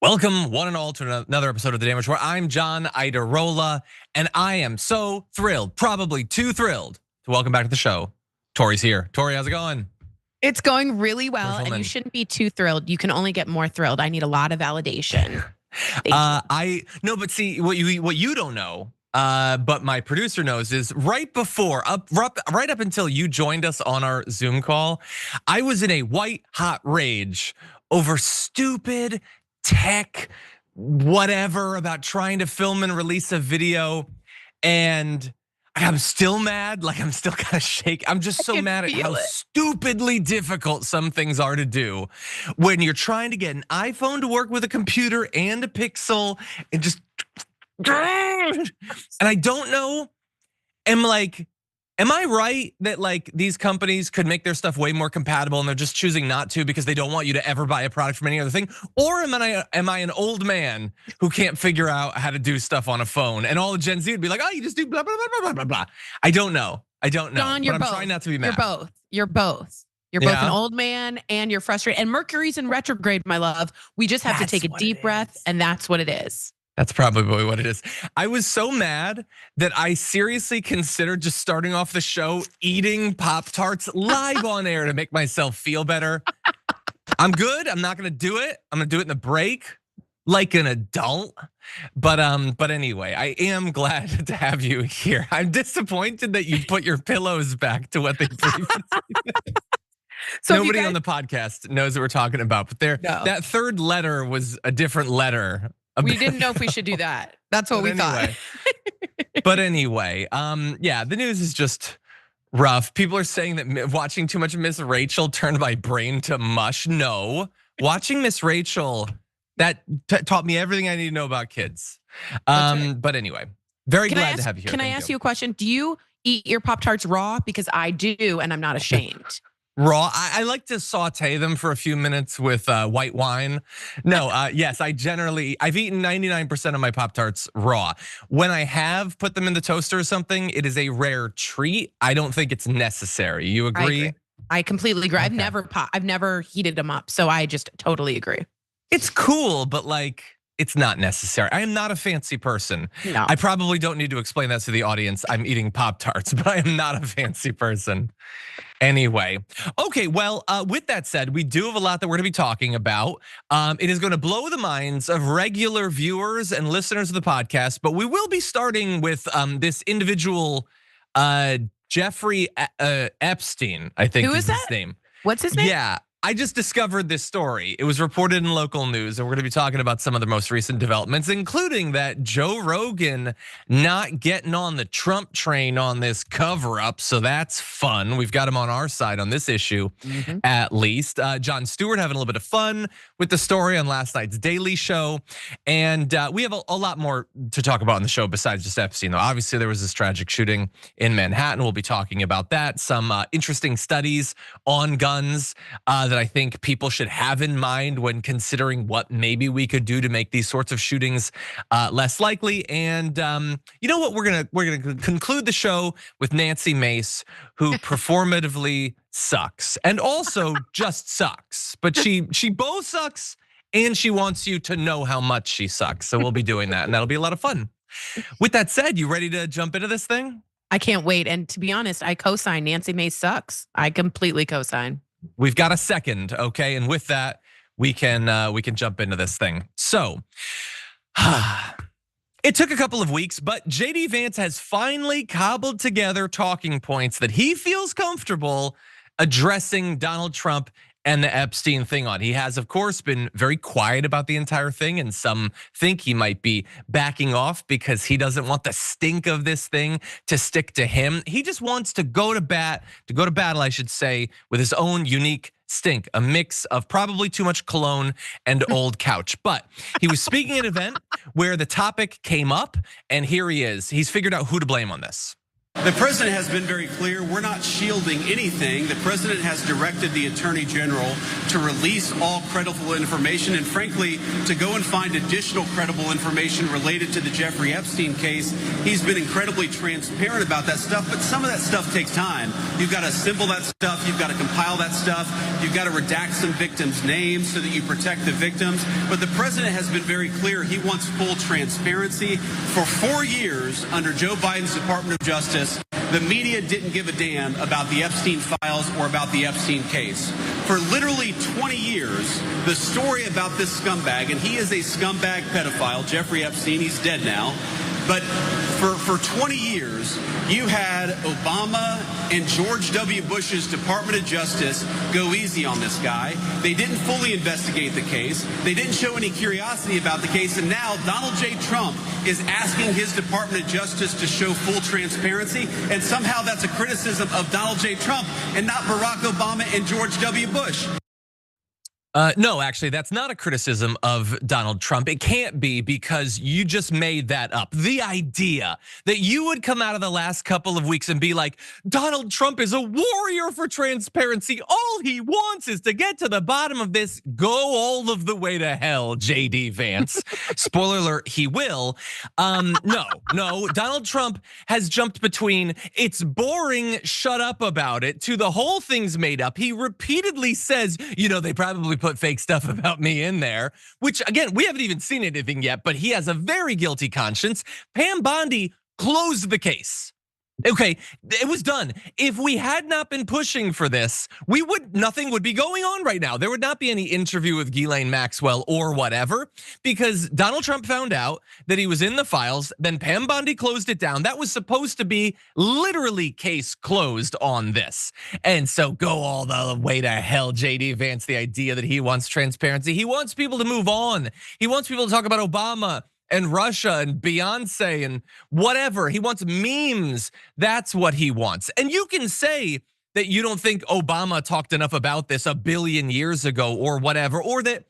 Welcome, one and all, to another episode of The Damage, where I'm John Iadarola, and I am so thrilled, probably too thrilled, to welcome back to the show. Tori's here. Tori, how's it going? It's going really well, and you shouldn't be too thrilled. You can only get more thrilled. I need a lot of validation. But see, what you don't know, but my producer knows, is right up until you joined us on our Zoom call, I was in a white hot rage over stupid tech, whatever, about trying to film and release a video, and I'm still mad. Like, I'm still kind of shaking. I'm just so mad at how stupidly difficult some things are to do when you're trying to get an iPhone to work with a computer and a Pixel, and just, and I don't know. Am I right that like these companies could make their stuff way more compatible and they're just choosing not to because they don't want you to ever buy a product from any other thing? Or am I an old man who can't figure out how to do stuff on a phone, and all the Gen Z would be like, oh, you just do blah, blah, blah, blah, blah, blah. I don't know. John, but I'm trying not to be mad. You're both an old man and you're frustrated. And Mercury's in retrograde, my love. We just have to take a deep breath, and that's what it is. That's probably what it is. I was so mad that I seriously considered just starting off the show eating Pop-Tarts live on air to make myself feel better. I'm good. I'm not gonna do it. I'm gonna do it in the break like an adult. But anyway, I am glad to have you here. I'm disappointed that you put your pillows back to what they previously did. So nobody on the podcast knows what we're talking about, but that third letter was a different letter. We didn't know if we should do that. That's what we thought. But anyway, yeah, the news is just rough. People are saying that watching too much Miss Rachel turned my brain to mush. No, watching Miss Rachel, that taught me everything I need to know about kids. But anyway, very glad to have you here. Can I ask you a question? Do you eat your Pop-Tarts raw? Because I do, and I'm not ashamed. Raw, I like to saute them for a few minutes with white wine. No, yes, I've eaten 99% of my Pop-Tarts raw. When I have put them in the toaster or something, it is a rare treat. I don't think it's necessary. You agree? I completely agree. Okay. I've never heated them up, so I just totally agree. It's cool, but like, it's not necessary. I am not a fancy person. No. I probably don't need to explain that to the audience. I'm eating Pop-Tarts, but I am not a fancy person. Anyway, okay, well, with that said, we do have a lot that we're gonna be talking about. It is gonna blow the minds of regular viewers and listeners of the podcast, but we will be starting with this individual, Jeffrey Epstein, I think is his name. What's his name? Yeah. I just discovered this story. It was reported in local news, and we're gonna be talking about some of the most recent developments, including that Joe Rogan not getting on the Trump train on this cover up. So that's fun. We've got him on our side on this issue, at least. Jon Stewart having a little bit of fun with the story on last night's Daily Show. And we have a lot more to talk about on the show besides just Epstein, though. Obviously, there was this tragic shooting in Manhattan. We'll be talking about that. Some interesting studies on guns that I think people should have in mind when considering what maybe we could do to make these sorts of shootings less likely. And you know what? We're gonna conclude the show with Nancy Mace, who performatively sucks and also just sucks. But she both sucks and she wants you to know how much she sucks. So we'll be doing that, and that'll be a lot of fun. With that said, you ready to jump into this thing? I can't wait. And to be honest, I co-sign Nancy Mace sucks. I completely co-sign. We've got a second, okay? And with that, we can jump into this thing. So, it took a couple of weeks, but JD Vance has finally cobbled together talking points that he feels comfortable addressing Donald Trump and the Epstein thing on. He has, of course, been very quiet about the entire thing, and some think he might be backing off because he doesn't want the stink of this thing to stick to him. He just wants to go to battle, I should say, with his own unique stink, a mix of probably too much cologne and old couch. But he was speaking at an event where the topic came up, and here he is. He's figured out who to blame on this. The president has been very clear. We're not shielding anything. The president has directed the attorney general to release all credible information and, frankly, to go and find additional credible information related to the Jeffrey Epstein case. He's been incredibly transparent about that stuff, but some of that stuff takes time. You've got to assemble that stuff. You've got to compile that stuff. You've got to redact some victims' names so that you protect the victims. But the president has been very clear. He wants full transparency. For 4 years under Joe Biden's Department of Justice, the media didn't give a damn about the Epstein files or about the Epstein case. For literally 20 years, the story about this scumbag, and he is a scumbag pedophile, Jeffrey Epstein, he's dead now, but for 20 years, you had Obama and George W. Bush's Department of Justice go easy on this guy. They didn't fully investigate the case. They didn't show any curiosity about the case. And now Donald J. Trump is asking his Department of Justice to show full transparency. And somehow that's a criticism of Donald J. Trump and not Barack Obama and George W. Bush. No, actually, that's not a criticism of Donald Trump. It can't be, because you just made that up. The idea that you would come out of the last couple of weeks and be like, Donald Trump is a warrior for transparency. All he wants is to get to the bottom of this. Go all of the way to hell, JD Vance. Spoiler alert, he will. No, Donald Trump has jumped between it's boring, shut up about it, to the whole thing's made up. He repeatedly says, they probably put fake stuff about me in there, which again, we haven't even seen anything yet, but he has a very guilty conscience. Pam Bondi closed the case. Okay, it was done. If we had not been pushing for this, nothing would be going on right now. There would not be any interview with Ghislaine Maxwell or whatever, because Donald Trump found out that he was in the files. Then Pam Bondi closed it down. That was supposed to be literally case closed on this. And so go all the way to hell, JD Vance, the idea that he wants transparency. He wants people to move on. He wants people to talk about Obama and Russia and Beyonce and whatever. He wants memes. That's what he wants. And you can say that you don't think Obama talked enough about this a billion years ago or whatever, or that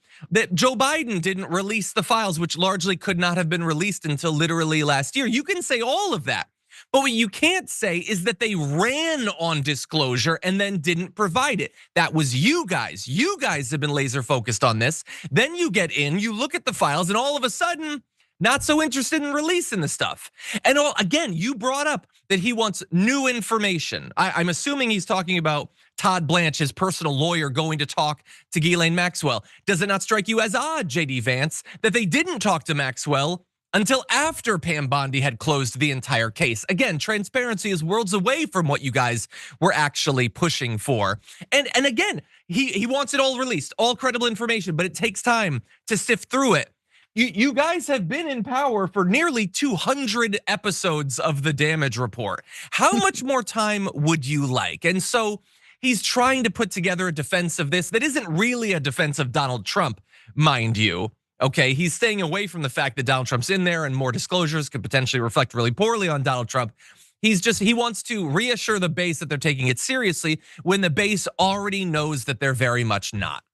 Joe Biden didn't release the files, which largely could not have been released until literally last year. You can say all of that. But what you can't say is that they ran on disclosure and then didn't provide it. That was you guys. You guys have been laser focused on this. Then you get in, you look at the files, and all of a sudden, not so interested in releasing the stuff. And again, you brought up that he wants new information. I'm assuming he's talking about Todd Blanche, his personal lawyer, going to talk to Ghislaine Maxwell. Does it not strike you as odd, JD Vance, that they didn't talk to Maxwell until after Pam Bondi had closed the entire case? Again, transparency is worlds away from what you guys were actually pushing for. And again, he wants it all released, all credible information, but it takes time to sift through it. You guys have been in power for nearly 200 episodes of the Damage Report. How much more time would you like? And so he's trying to put together a defense of this that isn't really a defense of Donald Trump, mind you. Okay, he's staying away from the fact that Donald Trump's in there and more disclosures could potentially reflect really poorly on Donald Trump. He wants to reassure the base that they're taking it seriously when the base already knows that they're very much not.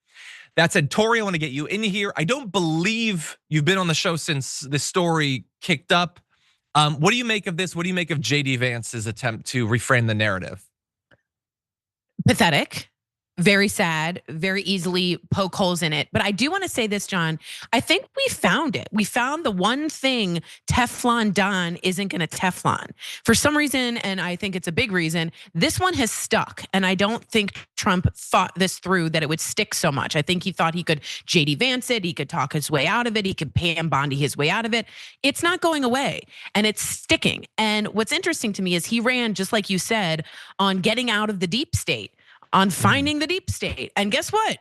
That said, Tory, I want to get you in here. I don't believe you've been on the show since this story kicked up. What do you make of this? What do you make of JD Vance's attempt to reframe the narrative? Pathetic. Very sad, very easily poke holes in it. But I do want to say this, John. I think we found it. We found the one thing Teflon Don isn't going to Teflon. For some reason, and I think it's a big reason, this one has stuck. And I don't think Trump thought this through, that it would stick so much. I think he thought he could JD Vance it, he could talk his way out of it, he could Pam Bondi his way out of it. It's not going away, and it's sticking. And what's interesting to me is he ran, just like you said, on getting out of the deep state, on finding the deep state. And guess what?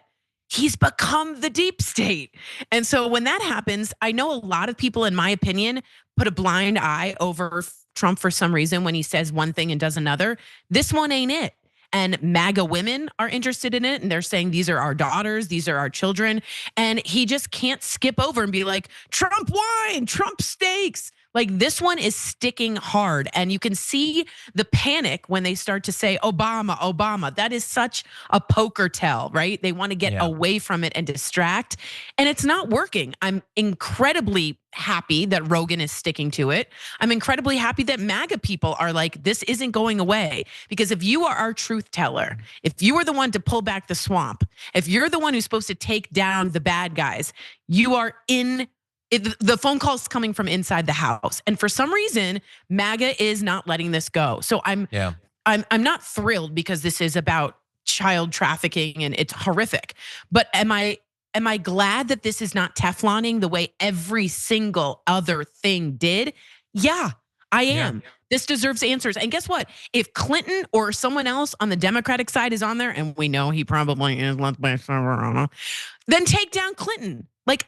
He's become the deep state. And so when that happens, I know a lot of people, in my opinion, put a blind eye over Trump for some reason when he says one thing and does another. This one ain't it. And MAGA women are interested in it, and they're saying these are our daughters, these are our children. And he just can't skip over and be like, Trump wine, Trump steaks. Like this one is sticking hard, and you can see the panic when they start to say Obama, Obama. That is such a poker tell, right? They want to get away from it and distract, and it's not working. I'm incredibly happy that Rogan is sticking to it. I'm incredibly happy that MAGA people are like, this isn't going away. Because if you are our truth teller, if you are the one to pull back the swamp, if you're the one who's supposed to take down the bad guys, you are in the phone call's coming from inside the house. And for some reason, MAGA is not letting this go. So I'm not thrilled because this is about child trafficking and it's horrific. But am I glad that this is not Tefloning the way every single other thing did? Yeah, I am. Yeah. This deserves answers. And guess what? If Clinton or someone else on the Democratic side is on there, and we know he probably is, then take down Clinton. Like,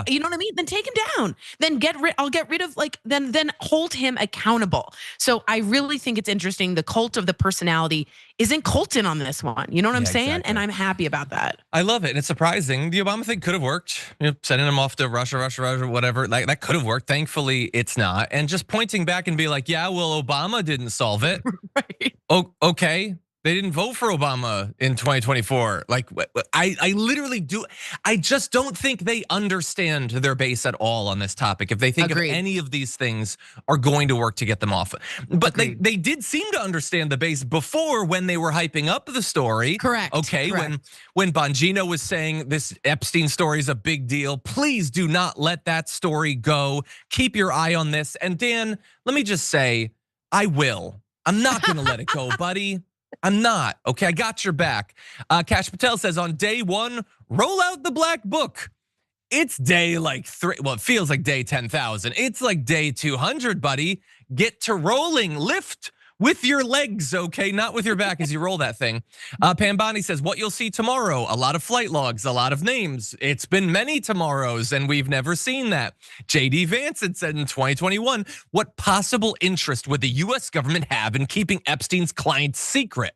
you know what I mean? Then take him down. Then I'll get rid of then hold him accountable. So I really think it's interesting. The cult of the personality isn't Colton on this one. You know what I'm saying? Exactly. And I'm happy about that. I love it. And it's surprising. The Obama thing could have worked. Sending him off to Russia, whatever. Like that could have worked. Thankfully, it's not. And just pointing back and be like, yeah, well, Obama didn't solve it. Right. Oh, okay. They didn't vote for Obama in 2024. Like, I literally do. I just don't think they understand their base at all on this topic. If they think of any of these things are going to work to get them off. But they did seem to understand the base before when they were hyping up the story. Correct. Okay, when Bongino was saying this Epstein story is a big deal, please do not let that story go. Keep your eye on this. And Dan, let me just say, I will. I'm not gonna let it go, buddy. I'm not, okay, I got your back. Kash Patel says on day 1, roll out the black book. It's day like 3, well, it feels like day 10,000. It's like day 200, buddy. Get to rolling, lift with your legs, okay, not with your back as you roll that thing. Pambani says, what you'll see tomorrow, a lot of flight logs, a lot of names. It's been many tomorrows and we've never seen that. JD Vance had said in 2021, what possible interest would the US government have in keeping Epstein's clients secret?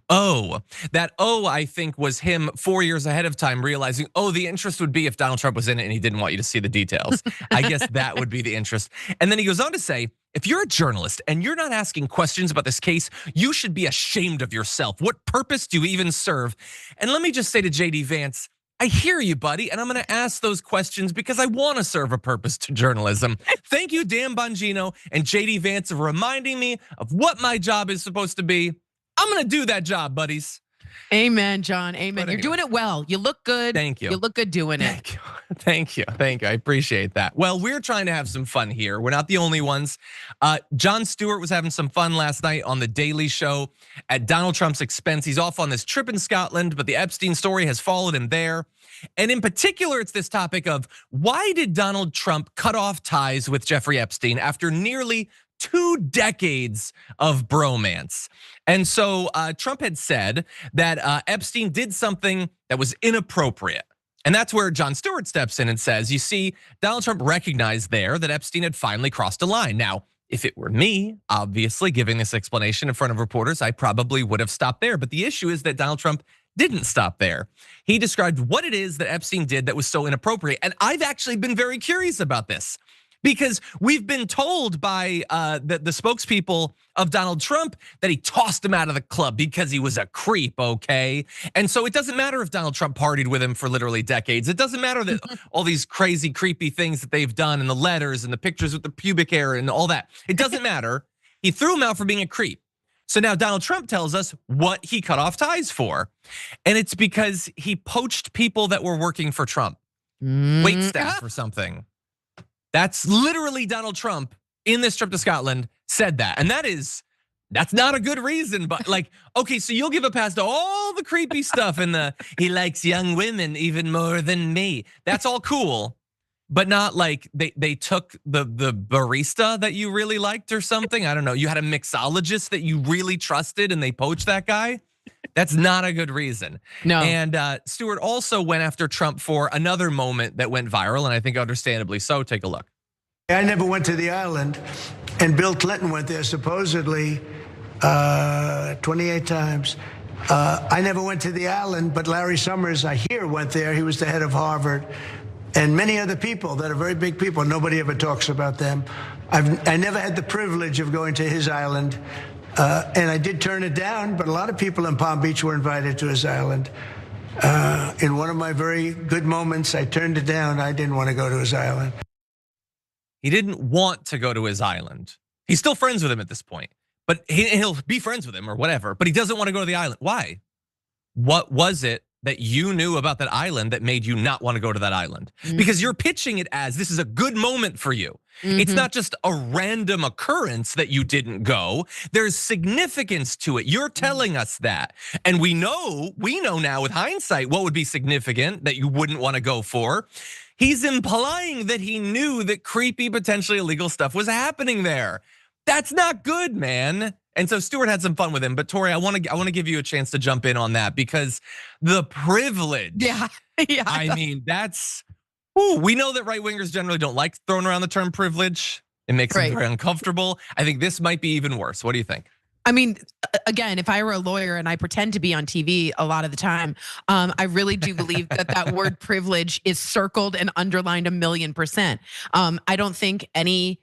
I think was him 4 years ahead of time realizing, the interest would be if Donald Trump was in it and he didn't want you to see the details. I guess that would be the interest. And then he goes on to say, if you're a journalist and you're not asking questions about this case, you should be ashamed of yourself. What purpose do you even serve? And let me just say to JD Vance, I hear you, buddy, and I'm gonna ask those questions because I wanna serve a purpose to journalism. Thank you, Dan Bongino and JD Vance, for reminding me of what my job is supposed to be. I'm gonna do that job, buddies. Amen, John, amen. You're doing it well. You look good. Thank you. You look good doing it. Thank you. I appreciate that. Well, we're trying to have some fun here. We're not the only ones. Jon Stewart was having some fun last night on The Daily Show at Donald Trump's expense. He's off on this trip in Scotland, but the Epstein story has followed him there. And in particular, it's this topic of why did Donald Trump cut off ties with Jeffrey Epstein after nearly 2 decades of bromance? And so Trump had said that Epstein did something that was inappropriate. And that's where Jon Stewart steps in and says, you see, Donald Trump recognized there that Epstein had finally crossed a line. Now, if it were me, obviously giving this explanation in front of reporters, I probably would have stopped there. But the issue is that Donald Trump didn't stop there. He described what it is that Epstein did that was so inappropriate. And I've actually been very curious about this, because we've been told by the spokespeople of Donald Trump that he tossed him out of the club because he was a creep, okay? And so it doesn't matter if Donald Trump partied with him for literally decades. It doesn't matter that all these crazy, creepy things that they've done and the letters and the pictures with the pubic hair and all that. It doesn't matter. He threw him out for being a creep. So now Donald Trump tells us what he cut off ties for. And it's because he poached people that were working for Trump. Wait staff or something. That's literally Donald Trump in this trip to Scotland said that. And that's not a good reason, but like, okay, so you'll give a pass to all the creepy stuff and he likes young women even more than me. That's all cool, but not like they took the barista that you really liked or something. I don't know, you had a mixologist that you really trusted and they poached that guy. That's not a good reason. No. And Stewart also went after Trump for another moment that went viral, and I think understandably so. Take a look. I never went to the island, and Bill Clinton went there supposedly 28 times. I never went to the island, but Larry Summers, I hear, went there. He was the head of Harvard. and many other people that are very big people. Nobody ever talks about them. I never had the privilege of going to his island, and I did turn it down, but a lot of people in Palm Beach were invited to his island. In one of my very good moments, I turned it down. I didn't want to go to his island. He didn't want to go to his island. He's still friends with him at this point, but he'll be friends with him or whatever, but he doesn't want to go to the island. Why? What was it that you knew about that island that made you not want to go to that island? Because you're pitching it as this is a good moment for you. It's not just a random occurrence that you didn't go. There's significance to it. You're telling us that. And we know now with hindsight what would be significant that you wouldn't want to go for. He's implying that he knew that creepy, potentially illegal stuff was happening there. That's not good, man. And so Stewart had some fun with him, but Tory, I want to give you a chance to jump in on that because the privilege. Yeah. I mean, that's. We know that right wingers generally don't like throwing around the term privilege. It makes them very uncomfortable. I think this might be even worse. What do you think? I mean, again, if I were a lawyer and I pretend to be on TV a lot of the time, I really do believe that word privilege is circled and underlined 1,000,000%. I don't think any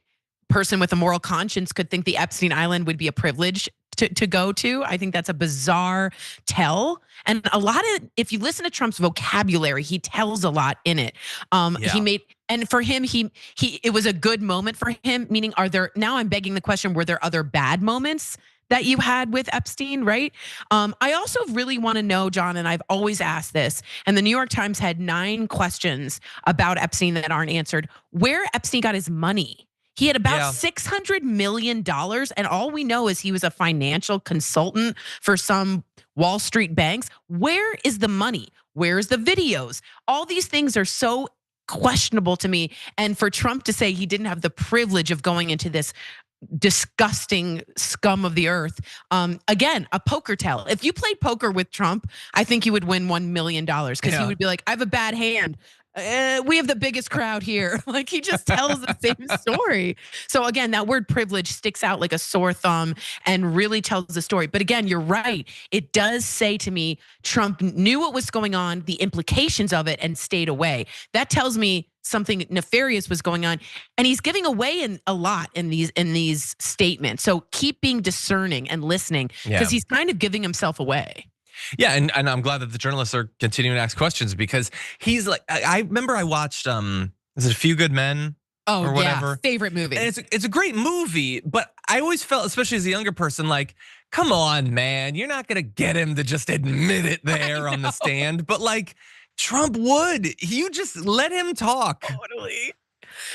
person with a moral conscience could think the Epstein Island would be a privilege to go to. I think that's a bizarre tell. And a lot of, if you listen to Trump's vocabulary, he tells a lot in it. He made, and for him, it was a good moment for him, meaning now I'm begging the question, were there other bad moments that you had with Epstein, right? I also really want to know, John, and I've always asked this, and the New York Times had 9 questions about Epstein that aren't answered, where Epstein got his money. He had about $600 million, and all we know is he was a financial consultant for some Wall Street banks. Where is the money? Where's the videos? All these things are so questionable to me. And for Trump to say he didn't have the privilege of going into this disgusting scum of the earth. Again, a poker tell. If you played poker with Trump, I think you would win $1 million because he would be like, I have a bad hand. We have the biggest crowd here. Like he just tells the same story. So again, that word privilege sticks out like a sore thumb and really tells the story. But again, you're right. It does say to me, Trump knew what was going on, the implications of it, and stayed away. That tells me something nefarious was going on, and he's giving away a lot in these statements. So keep being discerning and listening because he's kind of giving himself away. Yeah, and I'm glad that the journalists are continuing to ask questions because he's like, I remember I watched, is it A Few Good Men? Oh, or whatever? Yeah, favorite movie. And it's a great movie, but I always felt, especially as a younger person, like, come on, man, you're not gonna get him to just admit it there on the stand, but like Trump would. You just let him talk. Totally.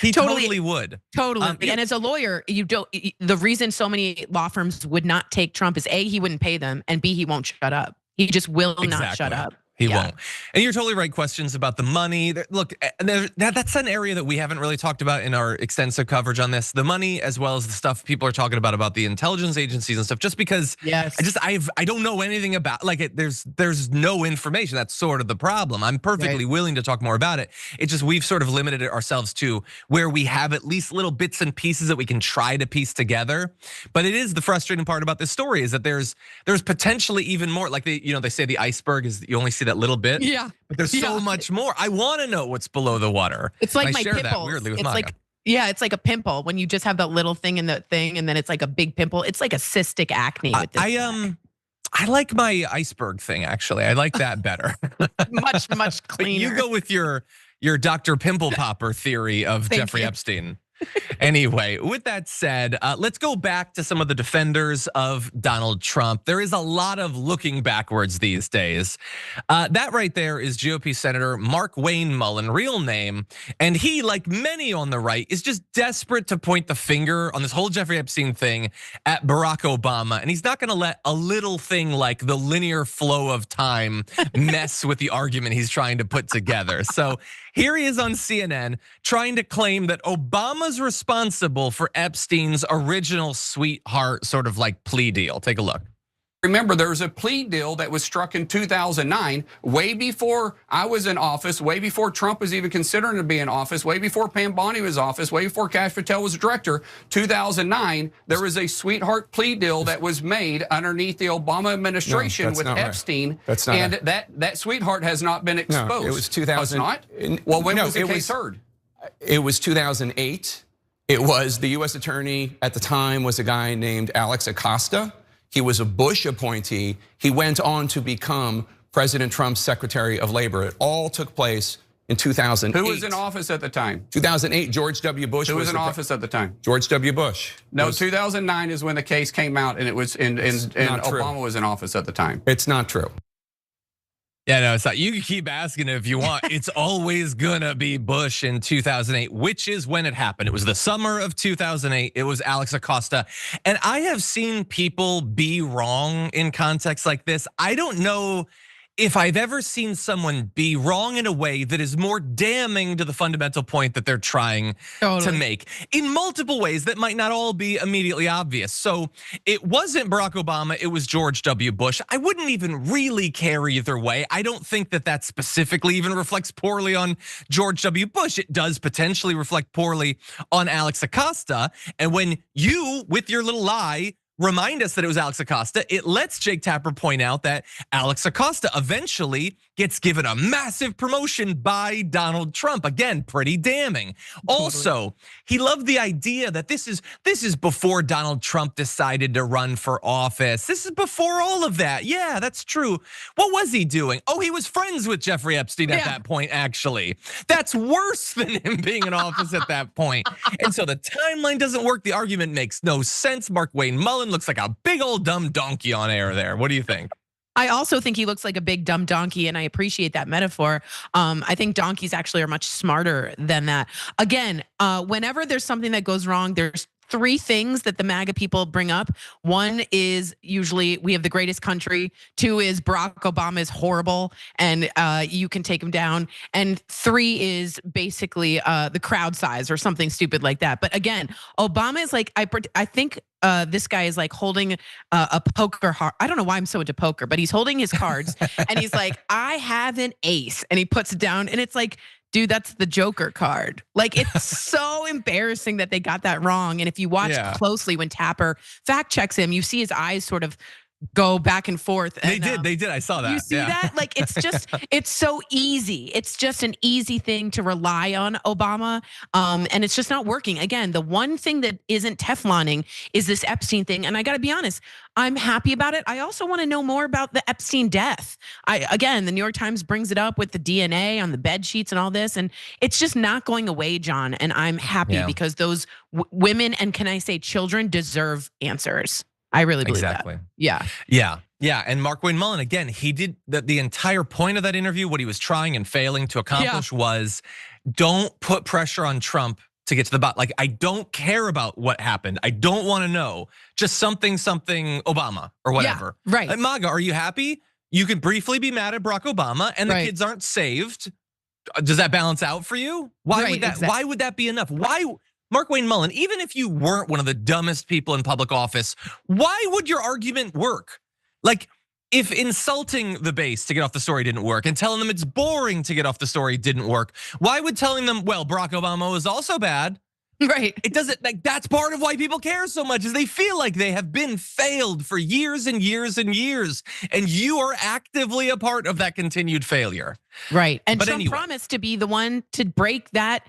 He totally would. Totally. And as a lawyer, the reason so many law firms would not take Trump is A, he wouldn't pay them, and B, he won't shut up. He just will not shut up. He won't. And you're totally right. Questions about the money. Look, that's an area that we haven't really talked about in our extensive coverage on this. The money, as well as the stuff people are talking about the intelligence agencies and stuff. Just because, I don't know anything about. Like, there's no information. That's sort of the problem. I'm perfectly willing to talk more about it. It's just we've sort of limited it ourselves to where we have at least little bits and pieces that we can try to piece together. But it is the frustrating part about this story is that there's potentially even more. Like they say the iceberg is you only see that little bit. Yeah. But there's so much more. I want to know what's below the water. It's like my pimples. that weirdly with it's Maya. like it's like a pimple when you just have that little thing in the thing and then it's like a big pimple. It's like a cystic acne with this. I like my iceberg thing actually. I like that better. much cleaner. You go with your Dr. Pimple Popper theory of Jeffrey Epstein. Anyway, with that said, let's go back to some of the defenders of Donald Trump. There is a lot of looking backwards these days. That right there is GOP Senator Mark Wayne Mullen, real name. And he, like many on the right, is just desperate to point the finger on this whole Jeffrey Epstein thing at Barack Obama. And he's not gonna let a little thing like the linear flow of time mess with the argument he's trying to put together. So here he is on CNN trying to claim that Obama's responsible for Epstein's original sweetheart sort of like plea deal. Take a look. Remember, there was a plea deal that was struck in 2009, way before I was in office, way before Trump was even considering to be in office, way before Pam Bondi was in office, way before Kash Patel was director. 2009, there was a sweetheart plea deal that was made underneath the Obama administration with Epstein. Right. That's not and that sweetheart has not been exposed. No, it was 2000. Not? Well, when was the case heard? It was 2008. It was the U.S. attorney at the time was a guy named Alex Acosta. He was a Bush appointee. He went on to become President Trump's Secretary of Labor. It all took place in 2008. Who was in office at the time? 2008, George W. Bush. Who was in office at the time? George W. Bush. No, 2009 is when the case came out, and it was and Obama was in office at the time. It's not true. Yeah, no, it's not. You can keep asking if you want. It's always gonna be Bush in 2008, which is when it happened. It was the summer of 2008. It was Alex Acosta. And I have seen people be wrong in contexts like this. I don't know if I've ever seen someone be wrong in a way that is more damning to the fundamental point that they're trying to make in multiple ways that might not all be immediately obvious. So it wasn't Barack Obama, it was George W. Bush. I wouldn't even really care either way. I don't think that specifically even reflects poorly on George W. Bush. It does potentially reflect poorly on Alex Acosta. And when you, with your little lie, remind us that it was Alex Acosta, it lets Jake Tapper point out that Alex Acosta eventually gets given a massive promotion by Donald Trump. Again, pretty damning. Also, he loved the idea that this is before Donald Trump decided to run for office. This is before all of that. Yeah, that's true. What was he doing? Oh, he was friends with Jeffrey Epstein at that point, actually. That's worse than him being in office at that point. And so the timeline doesn't work. The argument makes no sense. Mark Wayne Mullen looks like a big old dumb donkey on air there. What do you think? I also think he looks like a big dumb donkey, and I appreciate that metaphor. I think donkeys actually are much smarter than that. Again, whenever there's something that goes wrong, there's three things that the MAGA people bring up. One is usually we have the greatest country. Two is Barack Obama is horrible and you can take him down. And three is basically the crowd size or something stupid like that. But again, Obama is like, I think this guy is like holding a poker. I don't know why I'm so into poker, but he's holding his cards and he's like, I have an ace, and he puts it down, and it's like, dude, that's the Joker card. Like, it's so embarrassing that they got that wrong. And if you watch closely when Tapper fact checks him, you see his eyes sort of go back and forth. And, they did. I saw that. You see that? Like, it's so easy. It's just an easy thing to rely on Obama. And it's just not working. Again, the one thing that isn't Tefloning is this Epstein thing. And I gotta be honest, I'm happy about it. I also wanna know more about the Epstein death. Again, the New York Times brings it up with the DNA on the bed sheets and all this. And it's just not going away, John. And I'm happy because those women, and can I say children, deserve answers. I really believe that. Yeah. And Mark Wayne Mullen, again, he did the entire point of that interview, what he was trying and failing to accomplish was don't put pressure on Trump to get to the bottom. Like, I don't care about what happened. I don't want to know. Just something Obama or whatever. Yeah, right. Like, MAGA, are you happy? You could briefly be mad at Barack Obama and the kids aren't saved. Does that balance out for you? Why would that be enough? Why? Mark Wayne Mullen, even if you weren't one of the dumbest people in public office, why would your argument work? Like, if insulting the base to get off the story didn't work and telling them it's boring to get off the story didn't work, why would telling them, well, Barack Obama was also bad? Right. It doesn't, like, that's part of why people care so much, is they feel like they have been failed for years and years and years. And you are actively a part of that continued failure. Right. And Trump promised to be the one to break that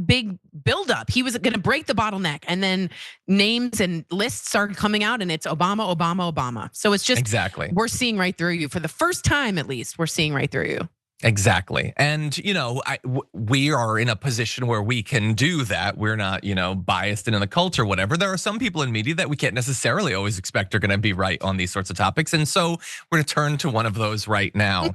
big buildup. He was going to break the bottleneck, and then names and lists started coming out, and it's Obama, Obama, Obama. So it's just we're seeing right through you for the first time, at least. We're seeing right through you. Exactly. And we are in a position where we can do that. We're not, biased in the cult or whatever. There are some people in media that we can't necessarily always expect are going to be right on these sorts of topics. And so we're going to turn to one of those right now.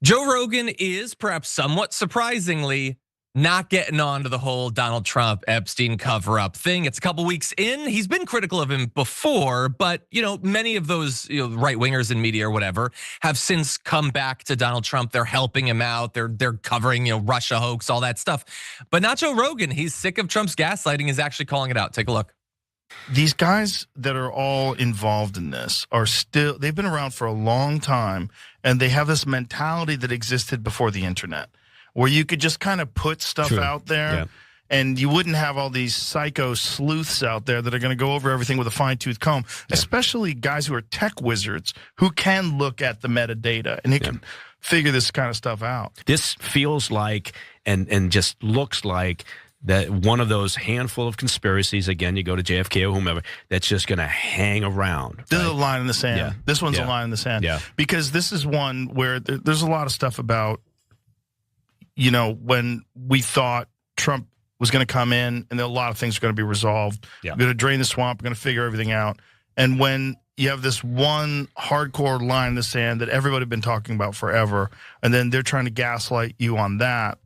Joe Rogan is, perhaps somewhat surprisingly, not getting on to the whole Donald Trump Epstein cover-up thing. It's a couple weeks in. He's been critical of him before, but many of those right-wingers in media or whatever have since come back to Donald Trump. They're helping him out. They're covering Russia hoax, all that stuff. But not Joe Rogan. He's sick of Trump's gaslighting. He's actually calling it out. Take a look. these guys that are all involved in this they've been around for a long time, and they have this mentality that existed before the internet, where you could just kind of put stuff out there, and you wouldn't have all these psycho sleuths out there that are going to go over everything with a fine-tooth comb, especially guys who are tech wizards who can look at the metadata and he can figure this kind of stuff out. This feels like and just looks like that one of those handful of conspiracies, again, you go to JFK or whomever, that's just going to hang around. This is a line in the sand. Yeah. This one's a line in the sand. Yeah. Because this is one where there's a lot of stuff about, when we thought Trump was going to come in and a lot of things are going to be resolved. Yeah. We're going to drain the swamp. We're going to figure everything out. And when you have this one hardcore line in the sand that everybody had been talking about forever, and then they're trying to gaslight you on that.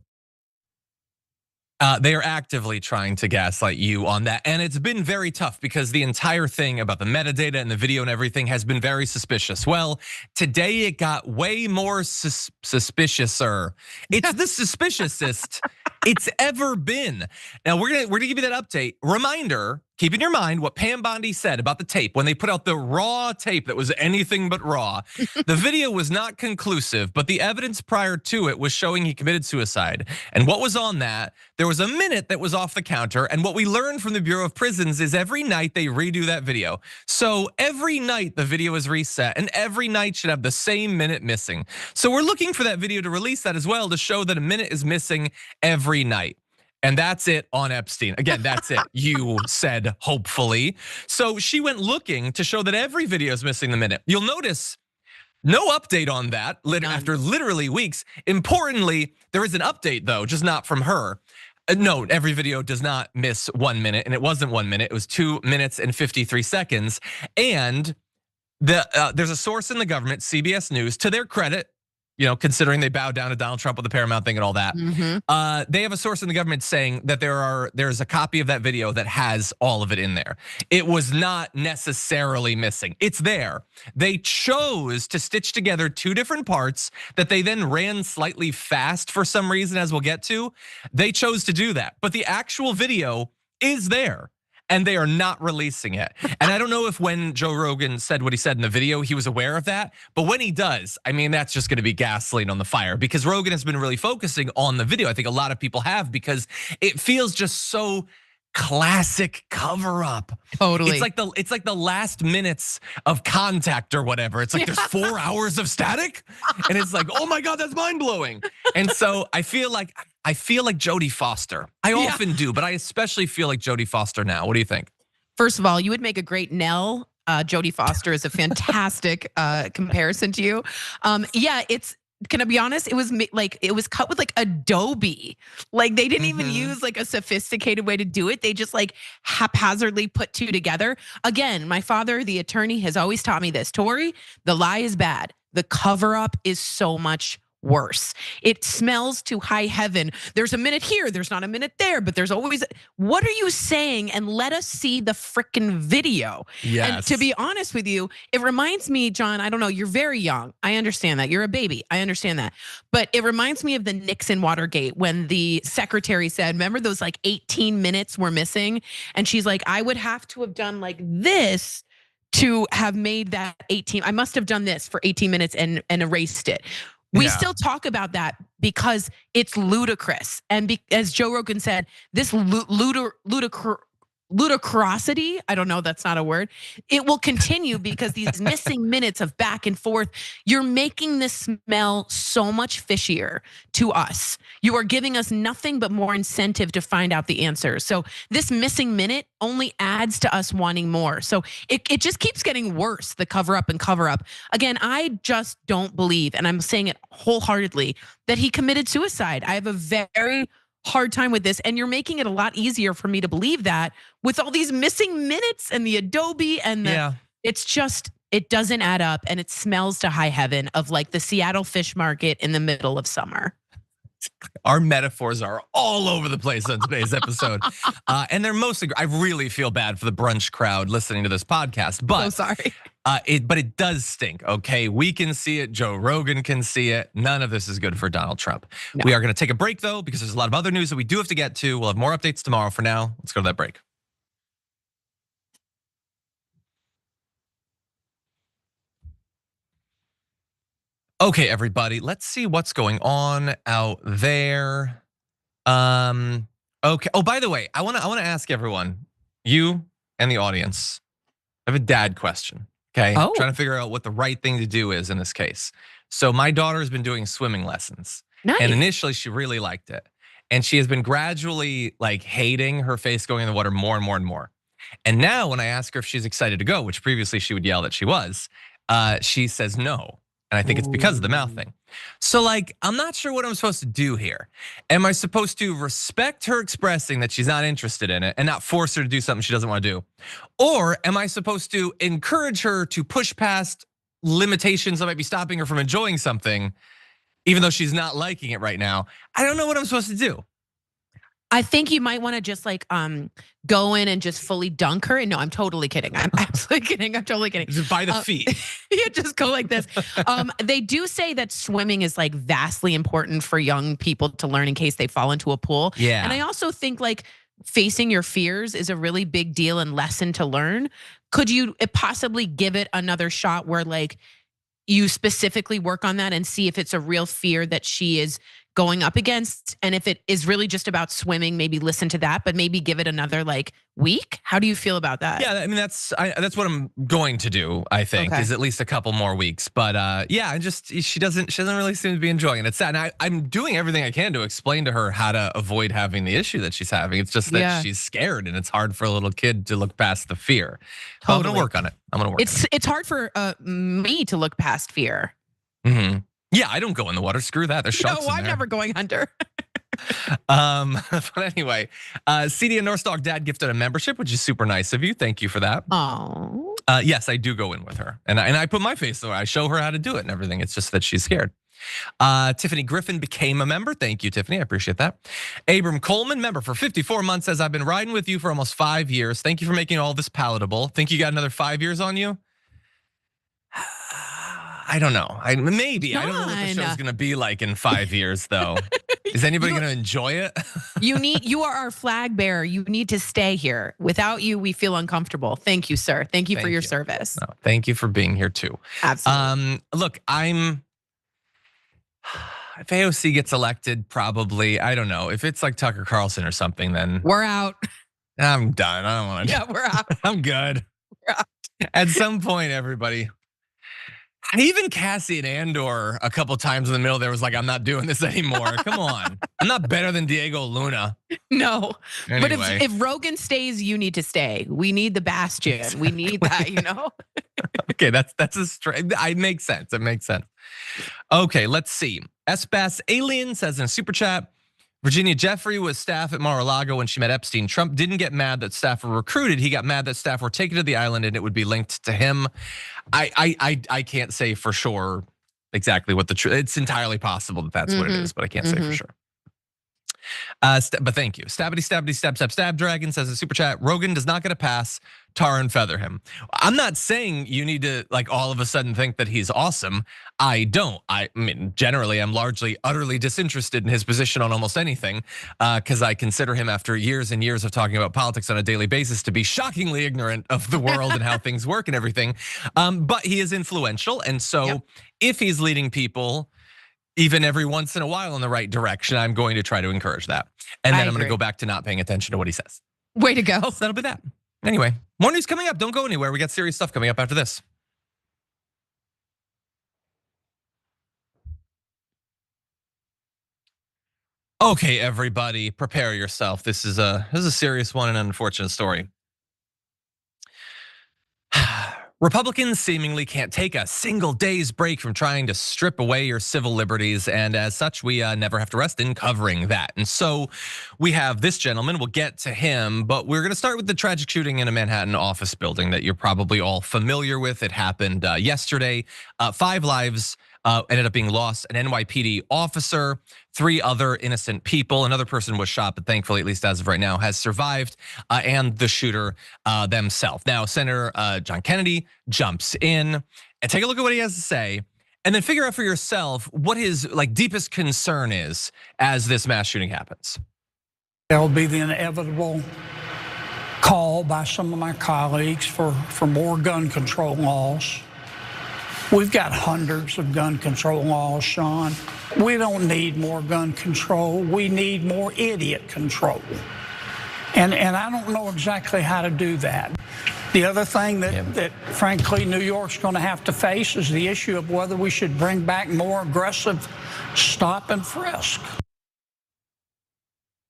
They are actively trying to gaslight you on that. And it's been very tough because the entire thing about the metadata and the video and everything has been very suspicious. Well, today it got way more suspiciouser. It's the suspiciousest it's ever been. Now we're gonna give you that update. Reminder, keep in your mind what Pam Bondi said about the tape when they put out the raw tape that was anything but raw. The video was not conclusive, but the evidence prior to it was showing he committed suicide. And what was on that? There was a minute that was off the counter. And what we learned from the Bureau of Prisons is every night they redo that video. So every night the video is reset, and every night should have the same minute missing. So we're looking for that video to release that as well, to show that a minute is missing every night. And that's it on Epstein. Again, that's it. You said, hopefully. So she went looking to show that every video is missing the minute. You'll notice no update on that after literally weeks. Importantly, there is an update though, just not from her. No, every video does not miss 1 minute, and it wasn't 1 minute. It was 2 minutes and 53 seconds. And there's a source in the government, CBS News, to their credit, considering they bowed down to Donald Trump with the Paramount thing and all that. They have a source in the government saying that there's a copy of that video that has all of it in there. It was not necessarily missing. It's there. They chose to stitch together two different parts that they then ran slightly fast for some reason, as we'll get to. They chose to do that, but the actual video is there. And they are not releasing it. And I don't know if when Joe Rogan said what he said in the video, he was aware of that. But when he does, I mean, that's just gonna be gasoline on the fire, because Rogan has been really focusing on the video. I think a lot of people have, because it feels just so classic cover up. Totally. It's like the last minutes of Contact or whatever. It's like there's 4 hours of static, and it's like, oh my God, that's mind blowing. And so I feel like Jodie Foster. I often do, but I especially feel like Jodie Foster now. What do you think? First of all, you would make a great Nell. Jodie Foster is a fantastic comparison to you. Can I be honest? It was cut with like Adobe. Like they didn't even use like a sophisticated way to do it. They just like haphazardly put two together. Again, my father, the attorney, has always taught me this. Tory, the lie is bad. The cover up is so much worse. It smells to high heaven. There's a minute here, there's not a minute there, but there's always, what are you saying? And let us see the freaking video. Yes. And to be honest with you, it reminds me, John, I don't know, you're very young. I understand that. You're a baby. I understand that. But it reminds me of the Nixon Watergate when the secretary said, remember those like 18 minutes were missing? And she's like, I would have to have done like this to have made that 18. I must have done this for 18 minutes and erased it. We still talk about that because it's ludicrous. And as Joe Rogan said, this ludicrosity, I don't know, that's not a word. It will continue because these missing minutes of back and forth, you're making this smell so much fishier to us. You are giving us nothing but more incentive to find out the answers. So this missing minute only adds to us wanting more. So it just keeps getting worse, the cover up and cover up. Again, I just don't believe, and I'm saying it wholeheartedly, that he committed suicide. I have a very hard time with this, and you're making it a lot easier for me to believe that with all these missing minutes and the Adobe and the, it's just, it doesn't add up, and it smells to high heaven of like the Seattle fish market in the middle of summer. Our metaphors are all over the place on today's episode. And they're mostly, I really feel bad for the brunch crowd listening to this podcast, but so sorry. But it does stink, okay? We can see it, Joe Rogan can see it. None of this is good for Donald Trump. No. We are gonna take a break though, because there's a lot of other news that we do have to get to. We'll have more updates tomorrow. For now, let's go to that break. Okay, everybody, let's see what's going on out there. Okay. Oh, by the way, I want to ask everyone, you and the audience, I have a dad question. Okay, trying to figure out what the right thing to do is in this case. So my daughter has been doing swimming lessons, and initially she really liked it, and she has been gradually like hating her face going in the water more and more and more. And now when I ask her if she's excited to go, which previously she would yell that she was, she says no. And I think it's because of the mouth thing. So like, I'm not sure what I'm supposed to do here. Am I supposed to respect her expressing that she's not interested in it and not force her to do something she doesn't want to do? Or am I supposed to encourage her to push past limitations that might be stopping her from enjoying something, even though she's not liking it right now? I don't know what I'm supposed to do. I think you might want to just like go in and just fully dunk her. And no, I'm totally kidding. I'm absolutely kidding. I'm totally kidding. Just by the feet. You just go like this. They do say that swimming is like vastly important for young people to learn in case they fall into a pool. Yeah. And I also think like facing your fears is a really big deal and lesson to learn. Could you possibly give it another shot where like you specifically work on that and see if it's a real fear that she is going up against? And if it is really just about swimming, maybe listen to that, but maybe give it another like week. How do you feel about that? Yeah, I mean that's what I'm going to do. I think is at least a couple more weeks. But yeah, she doesn't really seem to be enjoying it. It's sad. And I'm doing everything I can to explain to her how to avoid having the issue that she's having. It's just that she's scared, and it's hard for a little kid to look past the fear. Totally. I'm gonna work on it. It's hard for me to look past fear. Mm-hmm. Yeah, I don't go in the water. Screw that. There's sharks in there. No, I'm never going under. But anyway, CD and Northstalk Dad gifted a membership, which is super nice of you. Thank you for that. Oh. Yes, I do go in with her, and I put my face there. I show her how to do it and everything. It's just that she's scared. Tiffany Griffin became a member. Thank you, Tiffany. I appreciate that. Abram Coleman, member for 54 months, says, I've been riding with you for almost 5 years. Thank you for making all this palatable. Think you got another 5 years on you? I don't know. Maybe. I don't know what the show's gonna be like in 5 years, though. Is anybody gonna enjoy it? You are our flag bearer. You need to stay here. Without you, we feel uncomfortable. Thank you, sir. Thank you for your service. No, thank you for being here too. Absolutely. Look, if AOC gets elected, probably, I don't know. If it's like Tucker Carlson or something, then we're out. I'm done. I don't want to. Yeah, we're out. I'm good. We're out. At some point, everybody. Even Cassie and Andor a couple times in the middle there was like, I'm not doing this anymore. Come on. I'm not better than Diego Luna. No. Anyway. But if Rogan stays, you need to stay. We need the bastion. We need that, Okay, that's a straight. It makes sense. It makes sense. Okay, let's see. S-Bass Alien says in a super chat, Virginia Jeffrey was staff at Mar-a-Lago when she met Epstein. Trump didn't get mad that staff were recruited. He got mad that staff were taken to the island and it would be linked to him. I can't say for sure exactly what the truth. It's entirely possible that that's what it is, but I can't say for sure. But thank you. Stab Dragon says in super chat, Rogan does not get a pass, tar and feather him. I'm not saying you need to like all of a sudden think that he's awesome. I don't. I mean, generally, I'm largely utterly disinterested in his position on almost anything because I consider him, after years and years of talking about politics on a daily basis, to be shockingly ignorant of the world and how things work and everything. But he is influential. And so if he's leading people, even every once in a while in the right direction, I'm going to try to encourage that. And then I'm going to go back to not paying attention to what he says. Way to go. So that'll be that. Anyway, more news coming up. Don't go anywhere. We got serious stuff coming up after this. Okay, everybody, prepare yourself. This is a serious one and an unfortunate story. Republicans seemingly can't take a single day's break from trying to strip away your civil liberties, and as such, we never have to rest in covering that. And so we have this gentleman, we'll get to him, but we're gonna start with the tragic shooting in a Manhattan office building that you're probably all familiar with. It happened yesterday. 5 lives ended up being lost, an NYPD officer, 3 other innocent people. Another person was shot, but thankfully, at least as of right now, has survived, and the shooter themselves. Now, Senator John Kennedy jumps in and take a look at what he has to say, and then figure out for yourself what his deepest concern is as this mass shooting happens. There'll be the inevitable call by some of my colleagues for more gun control laws. We've got hundreds of gun control laws, Sean. We don't need more gun control. We need more idiot control. And I don't know exactly how to do that. The other thing that frankly, New York's going to have to face is the issue of whether we should bring back more aggressive stop and frisk.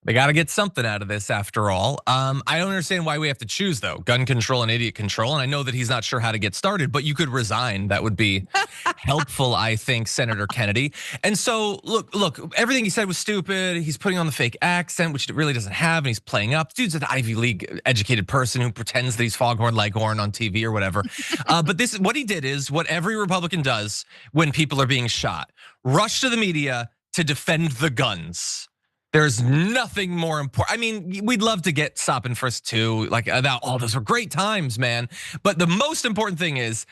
They got to get something out of this after all. I don't understand why we have to choose though, gun control and idiot control. And I know that he's not sure how to get started, but you could resign. That would be helpful, I think, Senator Kennedy. And so look, everything he said was stupid. He's putting on the fake accent, which it really doesn't have, and he's playing up. Dude's an Ivy League educated person who pretends that he's Foghorn Leghorn on TV or whatever. But this, what he did is what every Republican does when people are being shot: rush to the media to defend the guns. There's nothing more important. I mean, we'd love to get stop and frisk too, like about all those were great times, man. But the most important thing is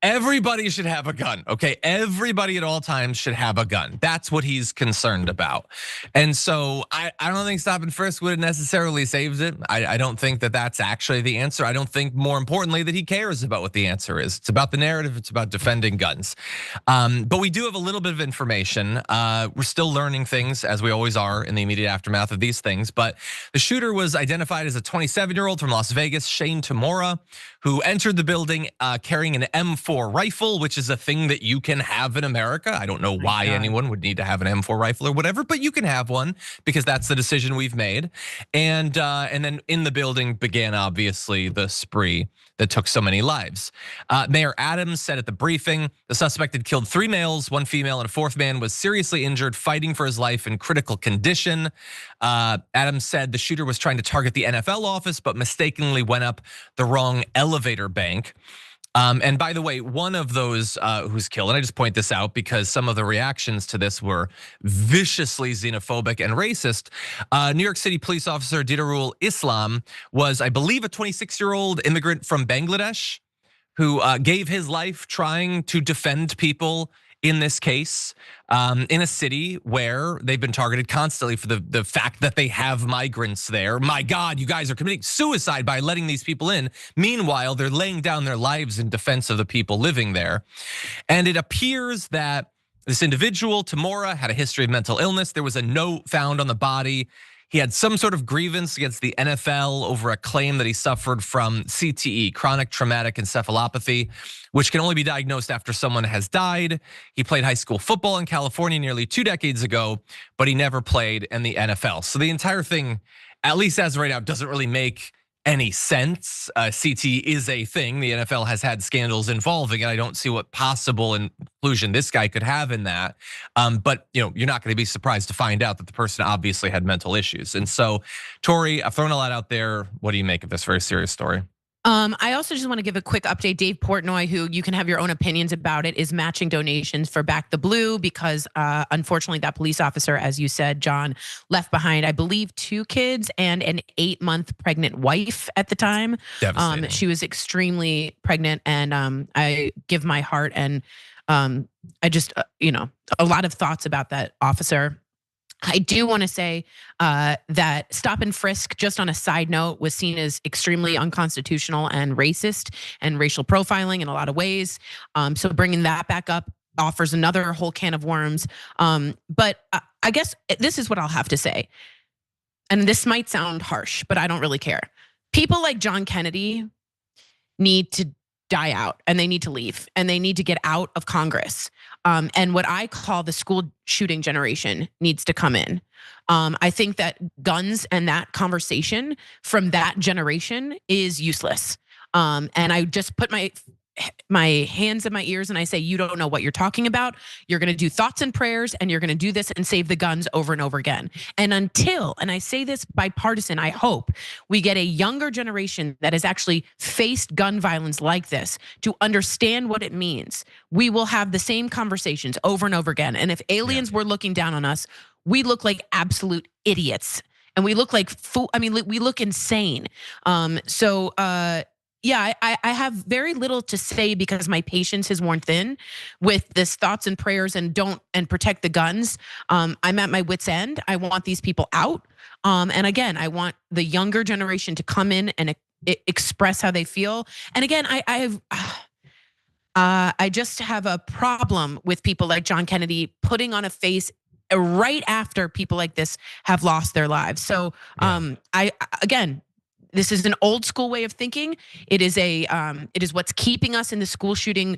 everybody should have a gun, okay? Everybody at all times should have a gun. That's what he's concerned about. And so I don't think stop and frisk would necessarily saves it. I don't think that that's actually the answer. I don't think, more importantly, that he cares about what the answer is. It's about the narrative. It's about defending guns. But we do have a little bit of information. We're still learning things, as we always are in the immediate aftermath of these things. But the shooter was identified as a 27-year-old from Las Vegas, Shane Tamora, who entered the building carrying an M4 rifle, which is a thing that you can have in America. I don't know why anyone would need to have an M4 rifle or whatever, but you can have one because that's the decision we've made. And then in the building began, obviously, the spree that took so many lives. Mayor Adams said at the briefing, the suspect had killed 3 males, 1 female, and a 4th man was seriously injured, fighting for his life in critical condition. Adams said the shooter was trying to target the NFL office, but mistakenly went up the wrong elevator bank. And by the way, one of those who's killed, and I just point this out because some of the reactions to this were viciously xenophobic and racist. New York City police officer Didarul Islam was, I believe, a 26-year-old immigrant from Bangladesh who gave his life trying to defend people in this case, in a city where they've been targeted constantly for the fact that they have migrants there. My God, you guys are committing suicide by letting these people in. Meanwhile, they're laying down their lives in defense of the people living there. And it appears that this individual, Tamora, had a history of mental illness. There was a note found on the body. He had some sort of grievance against the NFL over a claim that he suffered from CTE, chronic traumatic encephalopathy, which can only be diagnosed after someone has died. He played high school football in California nearly 2 decades ago, but he never played in the NFL. So the entire thing, at least as of right now, doesn't really make any sense. CTE is a thing. The NFL has had scandals involving it. I don't see what possible inclusion this guy could have in that. But you're not going to be surprised to find out that the person obviously had mental issues. And so, Tory, I've thrown a lot out there. What do you make of this very serious story? I also just want to give a quick update. Dave Portnoy, who you can have your own opinions about it, is matching donations for Back the Blue because unfortunately that police officer, as you said, John, left behind, I believe, 2 kids and an 8-month pregnant wife at the time. Devastating. She was extremely pregnant, and I give my heart and I just, a lot of thoughts about that officer. I do want to say that stop and frisk, just on a side note, was seen as extremely unconstitutional and racist and racial profiling in a lot of ways. So bringing that back up offers another whole can of worms. But I guess this is what I'll have to say. And this might sound harsh, but I don't really care. People like John Kennedy need to die out, and they need to leave, and they need to get out of Congress. And what I call the school shooting generation needs to come in. I think that guns and that conversation from that generation is useless. And I just put my hands in my ears and I say, you don't know what you're talking about. You're gonna do thoughts and prayers, and you're gonna do this and save the guns over and over again. And I say this bipartisan, I hope we get a younger generation that has actually faced gun violence like this to understand what it means. We will have the same conversations over and over again. And if aliens were looking down on us, we look like absolute idiots. And we look like we look insane. Yeah, I have very little to say because my patience has worn thin with this thoughts and prayers and protect the guns. I'm at my wit's end. I want these people out. And again, I want the younger generation to come in and express how they feel. And again, I just have a problem with people like John Kennedy putting on a face right after people like this have lost their lives. So again, this is an old school way of thinking. It is what's keeping us in the school shooting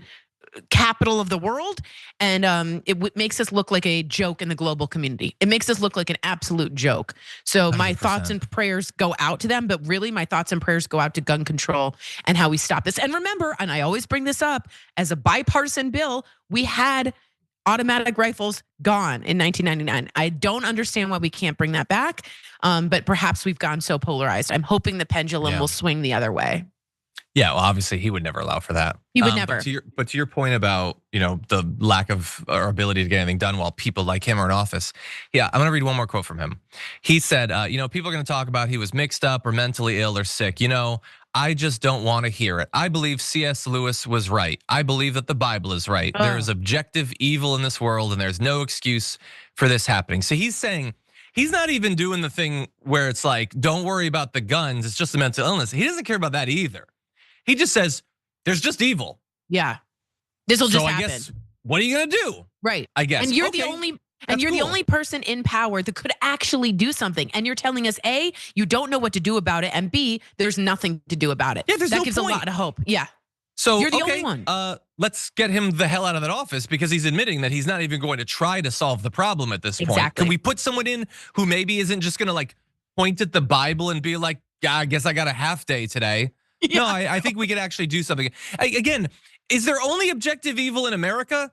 capital of the world, and it makes us look like a joke in the global community. It makes us look like an absolute joke. So my 100%. thoughts and prayers go out to them, but really my thoughts and prayers go out to gun control and how we stop this. And remember, and I always bring this up, as a bipartisan bill, we had automatic rifles gone in 1999. I don't understand why we can't bring that back, but perhaps we've gone so polarized. I'm hoping the pendulum will swing the other way. Yeah, well, obviously he would never allow for that. He would never. But to your point about the lack of our ability to get anything done while people like him are in office. Yeah, I'm gonna read one more quote from him. He said, people are gonna talk about he was mixed up or mentally ill or sick. I just don't want to hear it. I believe C.S. Lewis was right. I believe that the Bible is right. There is objective evil in this world, and there's no excuse for this happening. So he's saying, he's not even doing the thing where it's like, don't worry about the guns, it's just a mental illness. He doesn't care about that either. He just says, there's just evil. Yeah, this will just happen. I guess, what are you gonna do? Right. I guess. And you're the only. And you're the only person in power that could actually do something. And you're telling us, A, you don't know what to do about it, and B, there's nothing to do about it. Yeah, there's that no gives point. a lot of hope. Yeah. So you're the only one. Let's get him the hell out of that office, because he's admitting that he's not even going to try to solve the problem at this point. Exactly. Can we put someone in who maybe isn't just gonna point at the Bible and be like, yeah, I guess I got a half day today? Yeah. No, I think we could actually do something. Again, is there only objective evil in America?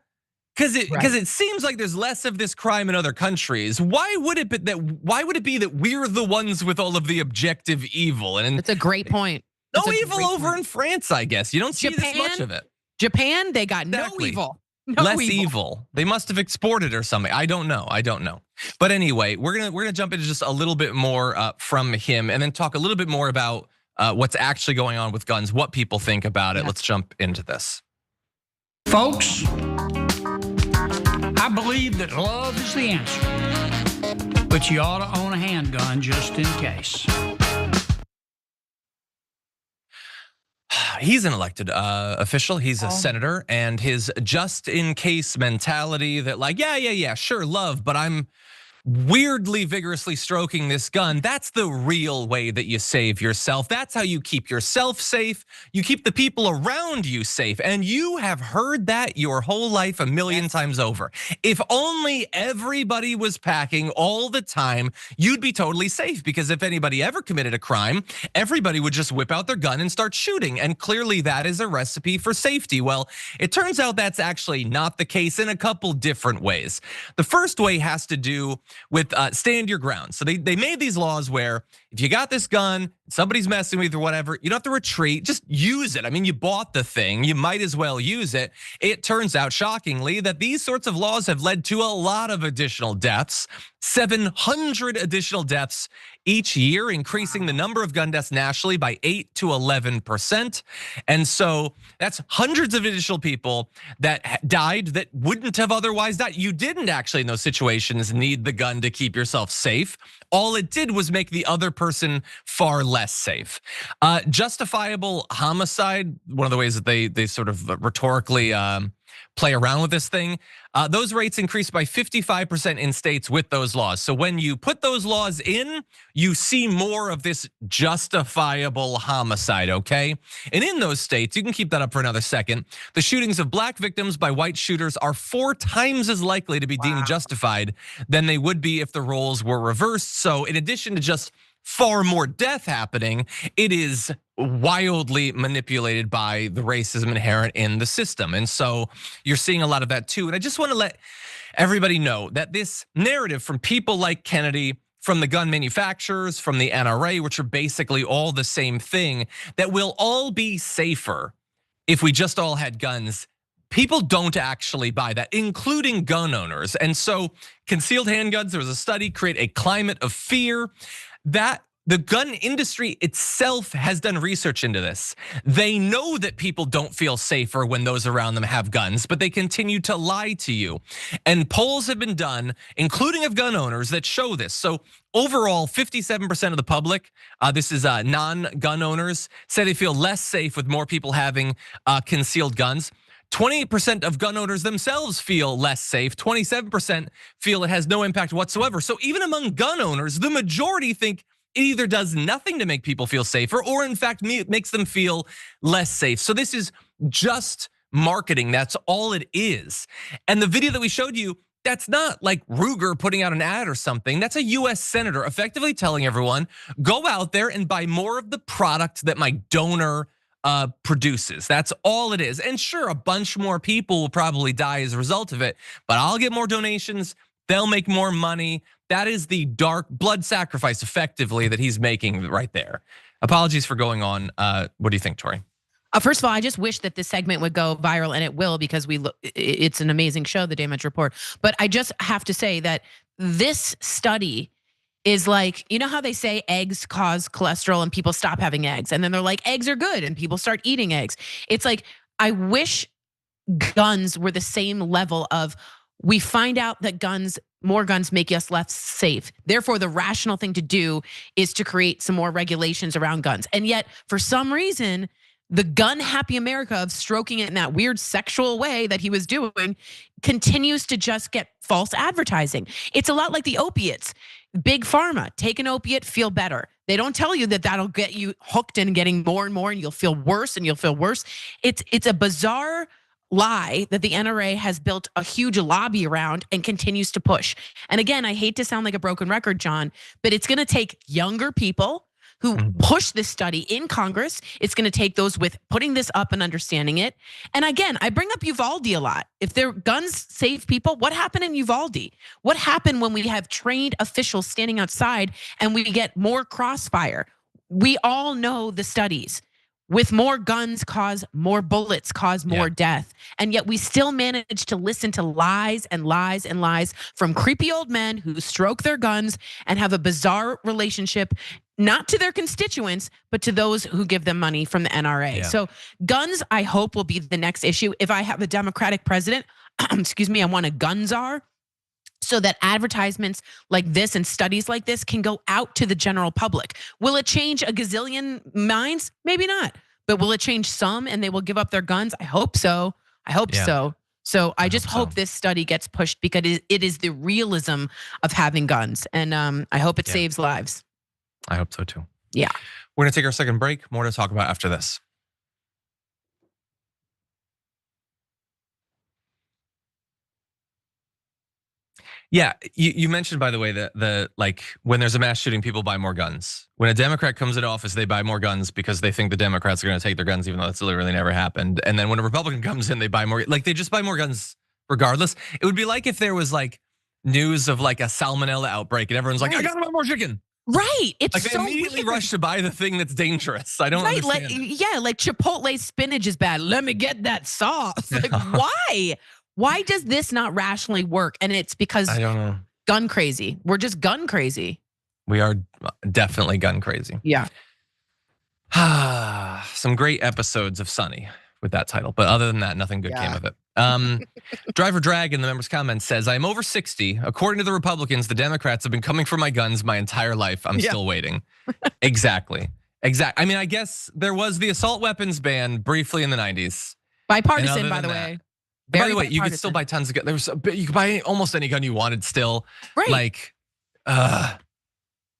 Because it seems like there's less of this crime in other countries. Why would it be that we're the ones with all of the objective evil? And that's a great point. No evil over in France, I guess. You don't see this much of it. Japan, they got no evil. Less evil. They must have exported or something. I don't know. But anyway, we're gonna jump into just a little bit more from him, and then talk a little bit more about what's actually going on with guns, what people think about it. Let's jump into this. Folks, I believe that love is the answer, but you ought to own a handgun just in case. He's an elected official. He's a senator, and his just in case mentality that yeah, sure, love, but I'm weirdly vigorously stroking this gun. That's the real way that you save yourself. That's how you keep yourself safe. You keep the people around you safe. And you have heard that your whole life a million times over. If only everybody was packing all the time, you'd be totally safe, because if anybody ever committed a crime, everybody would just whip out their gun and start shooting. And clearly that is a recipe for safety. Well, it turns out that's actually not the case in a couple different ways. The first way has to do with stand your ground. So they made these laws where if you got this gun, somebody's messing with you or whatever, you don't have to retreat, just use it. I mean, you bought the thing, you might as well use it. It turns out, shockingly, that these sorts of laws have led to a lot of additional deaths, 700 additional deaths each year, increasing the number of gun deaths nationally by 8 to 11%. And so that's hundreds of additional people that died that wouldn't have otherwise died. You didn't actually in those situations need the gun to keep yourself safe. All it did was make the other person far less safe. Justifiable homicide, one of the ways that they sort of rhetorically play around with this thing. Those rates increased by 55% in states with those laws. So when you put those laws in, you see more of this justifiable homicide, okay? And in those states, you can keep that up for another second, the shootings of black victims by white shooters are 4 times as likely to be deemed justified than they would be if the roles were reversed. So in addition to just far more death happening, it is wildly manipulated by the racism inherent in the system. And so you're seeing a lot of that too. And I just want to let everybody know that this narrative from people like Kennedy, from the gun manufacturers, from the NRA, which are basically all the same thing, that we'll all be safer if we just all had guns. People don't actually buy that, including gun owners. And so concealed handguns, there was a study, create a climate of fear. That the gun industry itself has done research into this. They know that people don't feel safer when those around them have guns, but they continue to lie to you. And polls have been done, including of gun owners, that show this. So overall, 57% of the public, this is non-gun owners, say they feel less safe with more people having concealed guns. 28% of gun owners themselves feel less safe. 27% feel it has no impact whatsoever. So even among gun owners, the majority think it either does nothing to make people feel safer or in fact makes them feel less safe. So this is just marketing. That's all it is. And the video that we showed you, that's not like Ruger putting out an ad or something. That's a US senator effectively telling everyone, go out there and buy more of the product that my donor produces. That's all it is. And sure, a bunch more people will probably die as a result of it, but I'll get more donations. They'll make more money. That is the dark blood sacrifice effectively that he's making right there. Apologies for going on. What do you think, Tori? First of all, I just wish that this segment would go viral, and it will, because it's an amazing show, The Damage Report. But I just have to say that this study is like, you know how they say eggs cause cholesterol and people stop having eggs, and then they're like, eggs are good and people start eating eggs. It's like, I wish guns were the same level of, we find out that more guns make us less safe. Therefore, the rational thing to do is to create some more regulations around guns. And yet, for some reason, the gun happy America of stroking it in that weird sexual way that he was doing continues to just get false advertising. It's a lot like the opiates. Big pharma, take an opiate, feel better. They don't tell you that that'll get you hooked and getting more and more, and you'll feel worse and you'll feel worse. It's a bizarre lie that the NRA has built a huge lobby around and continues to push. And again, I hate to sound like a broken record, John, but it's gonna take younger people who push this study in Congress. It's gonna take those with putting this up and understanding it. And again, I bring up Uvalde a lot. If their guns save people, what happened in Uvalde? What happened when we have trained officials standing outside and we get more crossfire? We all know the studies. With more guns cause more bullets, cause more death. And yet we still manage to listen to lies and lies and lies from creepy old men who stroke their guns and have a bizarre relationship, not to their constituents, but to those who give them money from the NRA. Yeah. So guns, I hope, will be the next issue. If I have a Democratic president, excuse me, I want a gun czar, so that advertisements like this and studies like this can go out to the general public. Will it change a gazillion minds? Maybe not. But will it change some and they will give up their guns? I hope so. I hope so. So I just hope this study gets pushed, because it is the realism of having guns. And I hope it saves lives. I hope so too. Yeah. We're gonna take our second break. More to talk about after this. Yeah, you mentioned, by the way, that like when there's a mass shooting, people buy more guns. When a Democrat comes into office, they buy more guns because they think the Democrats are going to take their guns, even though that's literally never happened. And then when a Republican comes in, they buy more. Like, they just buy more guns regardless. It would be like if there was like news of like a salmonella outbreak and everyone's like, I gotta buy more chicken. Right, it's like they so immediately weird. rush to buy the thing that's dangerous. I don't understand. Like Chipotle spinach is bad. Let me get that sauce. Like, why? Why does this not rationally work? And it's because I don't know. Gun crazy. We're just gun crazy. We are definitely gun crazy. Yeah. Some great episodes of Sunny with that title, but other than that, nothing good came of it. Driver Drag in the members' comments says, I'm over 60. According to the Republicans, the Democrats have been coming for my guns my entire life. I'm still waiting. Exactly. I mean, I guess there was the assault weapons ban briefly in the 90s. Bipartisan, by the way. By the way, you could still buy tons of guns. You could buy almost any gun you wanted still. Right. Like,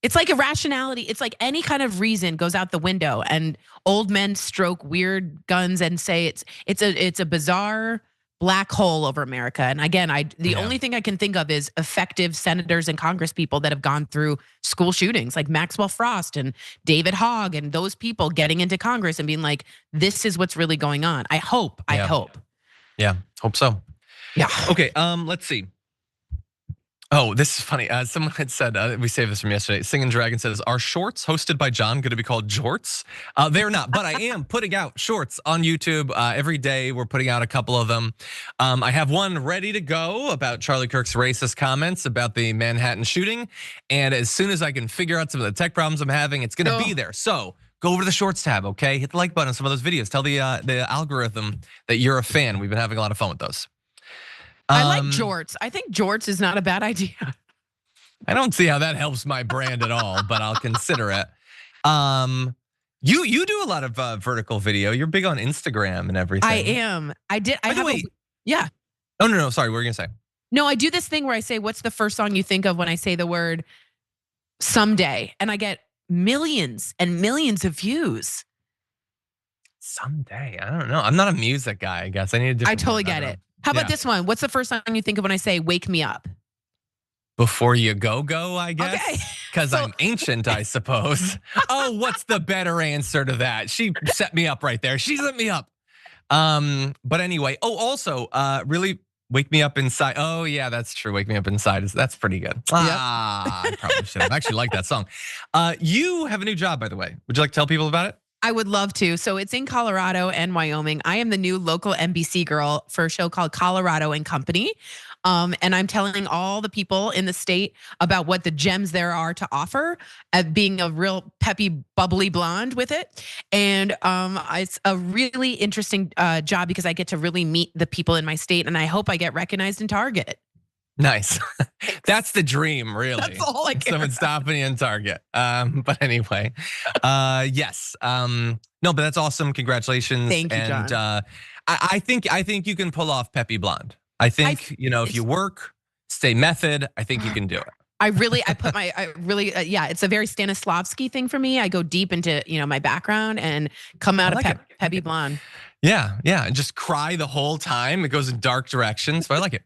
it's like irrationality. It's like any kind of reason goes out the window, and old men stroke weird guns and say it's a bizarre black hole over America. And again, the only thing I can think of is effective senators and Congress people that have gone through school shootings, like Maxwell Frost and David Hogg, and those people getting into Congress and being like, this is what's really going on. I hope. Yeah, hope so. Yeah. Okay, let's see. Oh, this is funny. Someone had said, we saved this from yesterday. Singing Dragon says, are shorts hosted by John going to be called jorts? They're not, but I am putting out shorts on YouTube every day. We're putting out a couple of them. I have one ready to go about Charlie Kirk's racist comments about the Manhattan shooting. And as soon as I can figure out some of the tech problems I'm having, it's going to be there. So go over to the shorts tab, okay? Hit the like button on some of those videos. Tell the algorithm that you're a fan. We've been having a lot of fun with those. I like jorts. I think jorts is not a bad idea. I don't see how that helps my brand at all, but I'll consider it. You do a lot of vertical video. You're big on Instagram and everything. I am. I did. I have. Yeah. Oh no. Sorry, what were you gonna say? No, I do this thing where I say, "What's the first song you think of when I say the word someday?" And I get millions and millions of views. Someday, I don't know. I'm not a music guy. I guess I need a different. I totally get it. How about this one? What's the first song you think of when I say "Wake Me Up"? Before you go, I guess. Okay. Because I'm ancient, I suppose. Oh, what's the better answer to that? She set me up right there. She set me up. But anyway, also, really wake me up inside. Oh yeah, that's true. Wake me up inside that's pretty good. I probably should have actually liked that song. You have a new job, by the way. Would you like to tell people about it? I would love to. So it's in Colorado and Wyoming. I am the new local NBC girl for a show called Colorado and Company. And I'm telling all the people in the state about what the gems there are to offer, being a real peppy, bubbly blonde with it. And it's a really interesting job because I get to really meet the people in my state, and I hope I get recognized in Target. Nice. That's the dream, really. That's all I care Someone stopping you in Target. But anyway, yes. No, but that's awesome. Congratulations. Thank you, John. And I think you can pull off Peppy Blonde. I think if you work, stay method, I think you can do it. Yeah, it's a very Stanislavski thing for me. I go deep into, my background and come out of Peppy Blonde. Yeah, and just cry the whole time. It goes in dark directions, but I like it.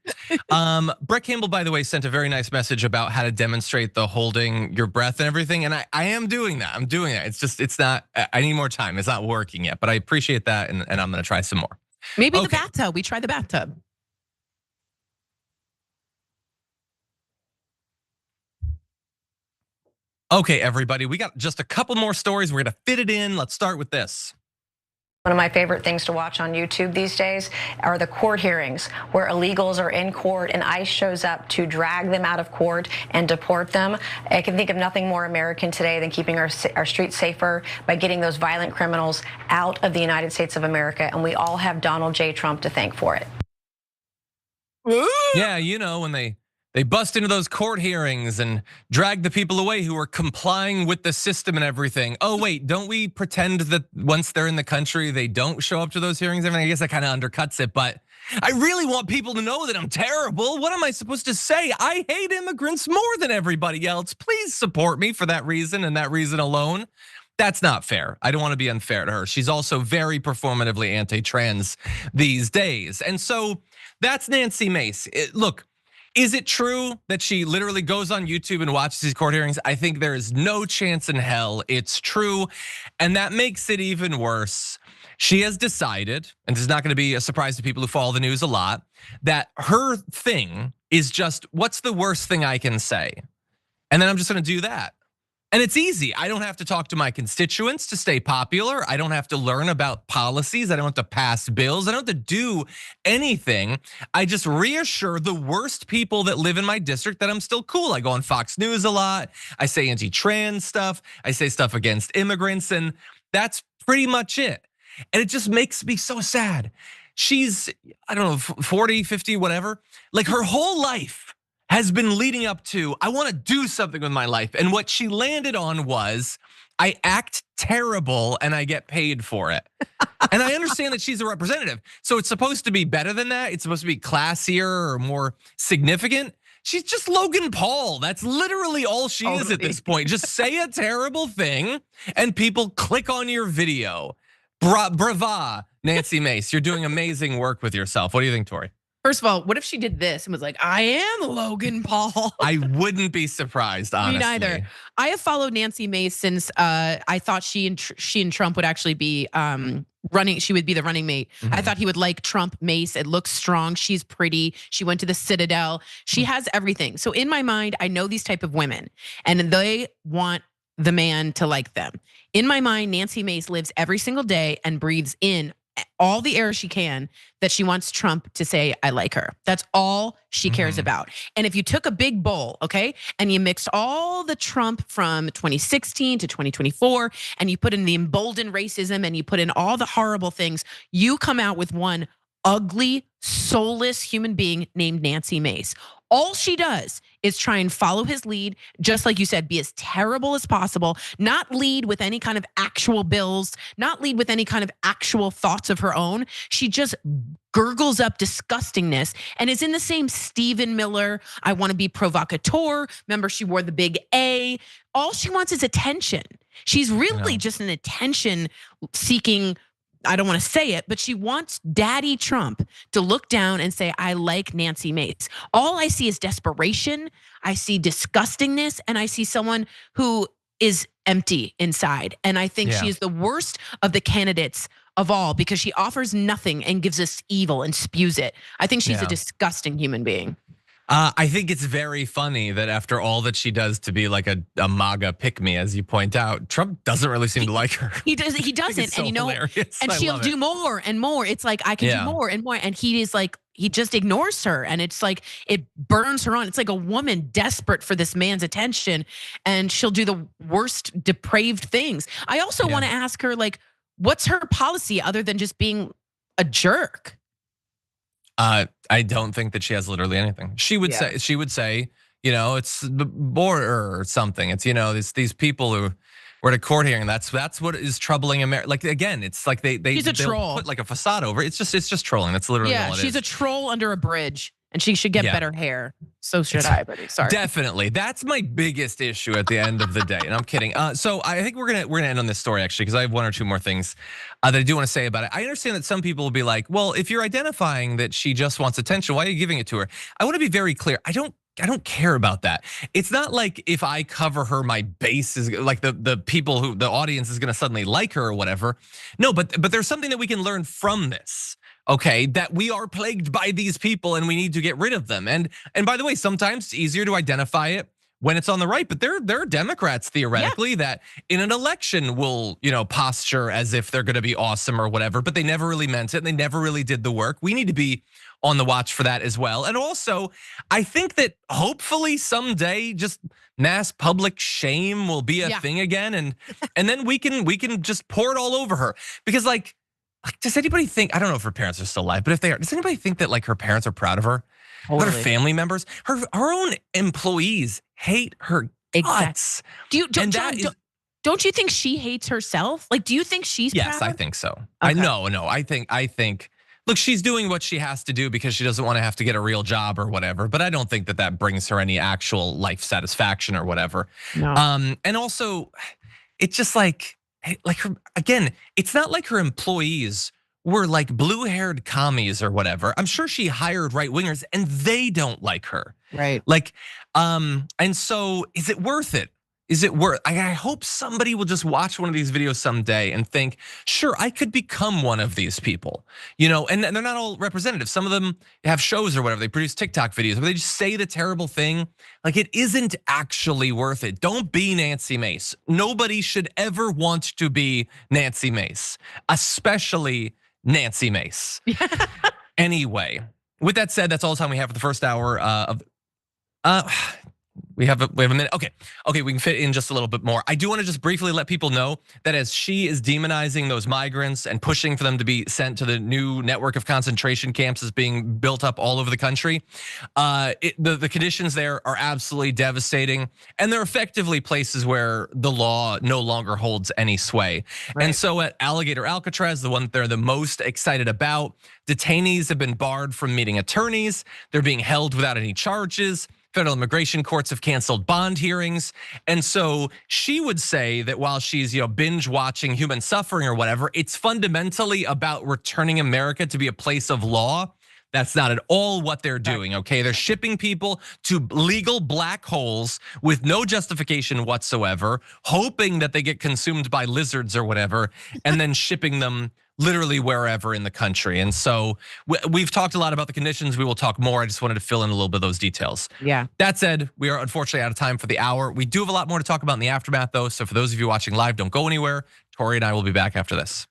Brett Campbell, by the way, sent a very nice message about how to demonstrate the holding your breath and everything. And I am doing that. I'm doing that. It's not, I need more time. It's not working yet, but I appreciate that. And I'm going to try some more. Maybe the bathtub. We try the bathtub. Okay, everybody, we got just a couple more stories. We're going to fit it in. Let's start with this. One of my favorite things to watch on YouTube these days are the court hearings where illegals are in court and ICE shows up to drag them out of court and deport them. I can think of nothing more American today than keeping our streets safer by getting those violent criminals out of the United States of America, and we all have Donald J. Trump to thank for it. Yeah, when they bust into those court hearings and drag the people away who are complying with the system and everything. Oh wait, don't we pretend that once they're in the country, they don't show up to those hearings? I guess that kind of undercuts it, but I really want people to know that I'm terrible. What am I supposed to say? I hate immigrants more than everybody else. Please support me for that reason and that reason alone. That's not fair. I don't want to be unfair to her. She's also very performatively anti-trans these days. And so that's Nancy Mace. Look, is it true that she literally goes on YouTube and watches these court hearings? I think there is no chance in hell it's true. And that makes it even worse. She has decided, and this is not going to be a surprise to people who follow the news a lot, that her thing is just, what's the worst thing I can say? And then I'm just going to do that. And it's easy. I don't have to talk to my constituents to stay popular. I don't have to learn about policies. I don't have to pass bills. I don't have to do anything. I just reassure the worst people that live in my district that I'm still cool. I go on Fox News a lot. I say anti-trans stuff. I say stuff against immigrants, and that's pretty much it. And it just makes me so sad. She's, I don't know, 40, 50, whatever. Like her whole life has been leading up to, I want to do something with my life. And what she landed on was, I act terrible and I get paid for it. And I understand that she's a representative. So it's supposed to be better than that. It's supposed to be classier or more significant. She's just Logan Paul. That's literally all she is at this point. Just say a terrible thing and people click on your video. Brava, Nancy Mace. You're doing amazing work with yourself. What do you think, Tori? First of all, what if she did this and was like, I am Logan Paul? I wouldn't be surprised, honestly. Me neither. I have followed Nancy Mace since I thought she and Trump would actually be running. She would be the running mate. I thought he would like Trump. Mace, it looks strong. She's pretty. She went to the Citadel. She has everything. So in my mind, I know these type of women, and they want the man to like them. In my mind, Nancy Mace lives every single day and breathes in all the air she can that she wants Trump to say, I like her. That's all she cares about. And if you took a big bowl, okay, and you mixed all the Trump from 2016 to 2024, and you put in the emboldened racism and you put in all the horrible things, you come out with one ugly, soulless human being named Nancy Mace. All she does is try and follow his lead, just like you said, be as terrible as possible, not lead with any kind of actual bills, not lead with any kind of actual thoughts of her own. She just gurgles up disgustingness and is in the same Stephen Miller, I want to be provocateur. Remember, she wore the big A. All she wants is attention. She's really just an attention seeking, I don't want to say it, but she wants Daddy Trump to look down and say, I like Nancy Mace. All I see is desperation. I see disgustingness, and I see someone who is empty inside. And I think she is the worst of the candidates of all because she offers nothing and gives us evil and spews it. I think she's a disgusting human being. I think it's very funny that after all that she does to be like a MAGA pick-me, as you point out, Trump doesn't really seem to like her. He doesn't, so and hilarious. and she'll do more and more. It's like, I can do more and more. And he is like, he just ignores her. And it's like, it burns her on. It's like a woman desperate for this man's attention. And she'll do the worst depraved things. I also want to ask her, like, what's her policy other than just being a jerk? I don't think that she has literally anything. She would say, you know, it's the border or something. It's, you know, these people who were at a court hearing. That's what is troubling America. Like, again, it's like they'll put like a facade over it. It's just trolling. That's literally all it is. She's a troll under a bridge. And she should get better hair. So should I, but sorry. Definitely. That's my biggest issue at the end of the day. And I'm kidding. So I think we're gonna end on this story actually, because I have one or two more things that I do want to say about it. I understand that some people will be like, well, if you're identifying that she just wants attention, why are you giving it to her? I want to be very clear. I don't care about that. It's not like if I cover her, my base is like the people who the audience is gonna suddenly like her or whatever. No, but there's something that we can learn from this. Okay, that we are plagued by these people and we need to get rid of them. And by the way, sometimes it's easier to identify it when it's on the right, but there are Democrats theoretically that in an election will, you know, posture as if they're gonna be awesome or whatever, but they never really meant it and they never really did the work. We need to be on the watch for that as well. And also, I think that hopefully someday just mass public shame will be a thing again, and then we can just pour it all over her. Because like, does anybody think, I don't know if her parents are still alive, but if they are, does anybody think that like her parents are proud of her? Totally. Her family members, her own employees hate her guts. Exactly. Don't you think she hates herself? Like, do you think she's proud? Yes, I think so. Okay. I think, look, she's doing what she has to do because she doesn't want to have to get a real job or whatever, but I don't think that brings her any actual life satisfaction or whatever. No. And also, it's just like her, again, it's not like her employees were like blue-haired commies or whatever. I'm sure she hired right-wingers and they don't like her. Right. Like, and so is it worth it? Is it worth? I hope somebody will just watch one of these videos someday and think, sure, I could become one of these people, you know. And they're not all representative. Some of them have shows or whatever. They produce TikTok videos where they just say the terrible thing. Like, it isn't actually worth it. Don't be Nancy Mace. Nobody should ever want to be Nancy Mace, especially Nancy Mace. Anyway, with that said, that's all the time we have for the first hour of. We have a minute. Okay, we can fit in just a little bit more. I do want to just briefly let people know that as she is demonizing those migrants and pushing for them to be sent to the new network of concentration camps that's being built up all over the country, the conditions there are absolutely devastating, and they're effectively places where the law no longer holds any sway. Right. And so at Alligator Alcatraz, the one that they're the most excited about, detainees have been barred from meeting attorneys. They're being held without any charges. Federal immigration courts have canceled bond hearings. And so she would say that while she's, you know, binge watching human suffering or whatever, it's fundamentally about returning America to be a place of law. That's not at all what they're doing, okay? They're shipping people to legal black holes with no justification whatsoever, hoping that they get consumed by lizards or whatever, and then shipping them literally wherever in the country. And so we've talked a lot about the conditions. We will talk more. I just wanted to fill in a little bit of those details. Yeah. That said, we are unfortunately out of time for the hour. We do have a lot more to talk about in the aftermath though. So for those of you watching live, don't go anywhere. Tory and I will be back after this.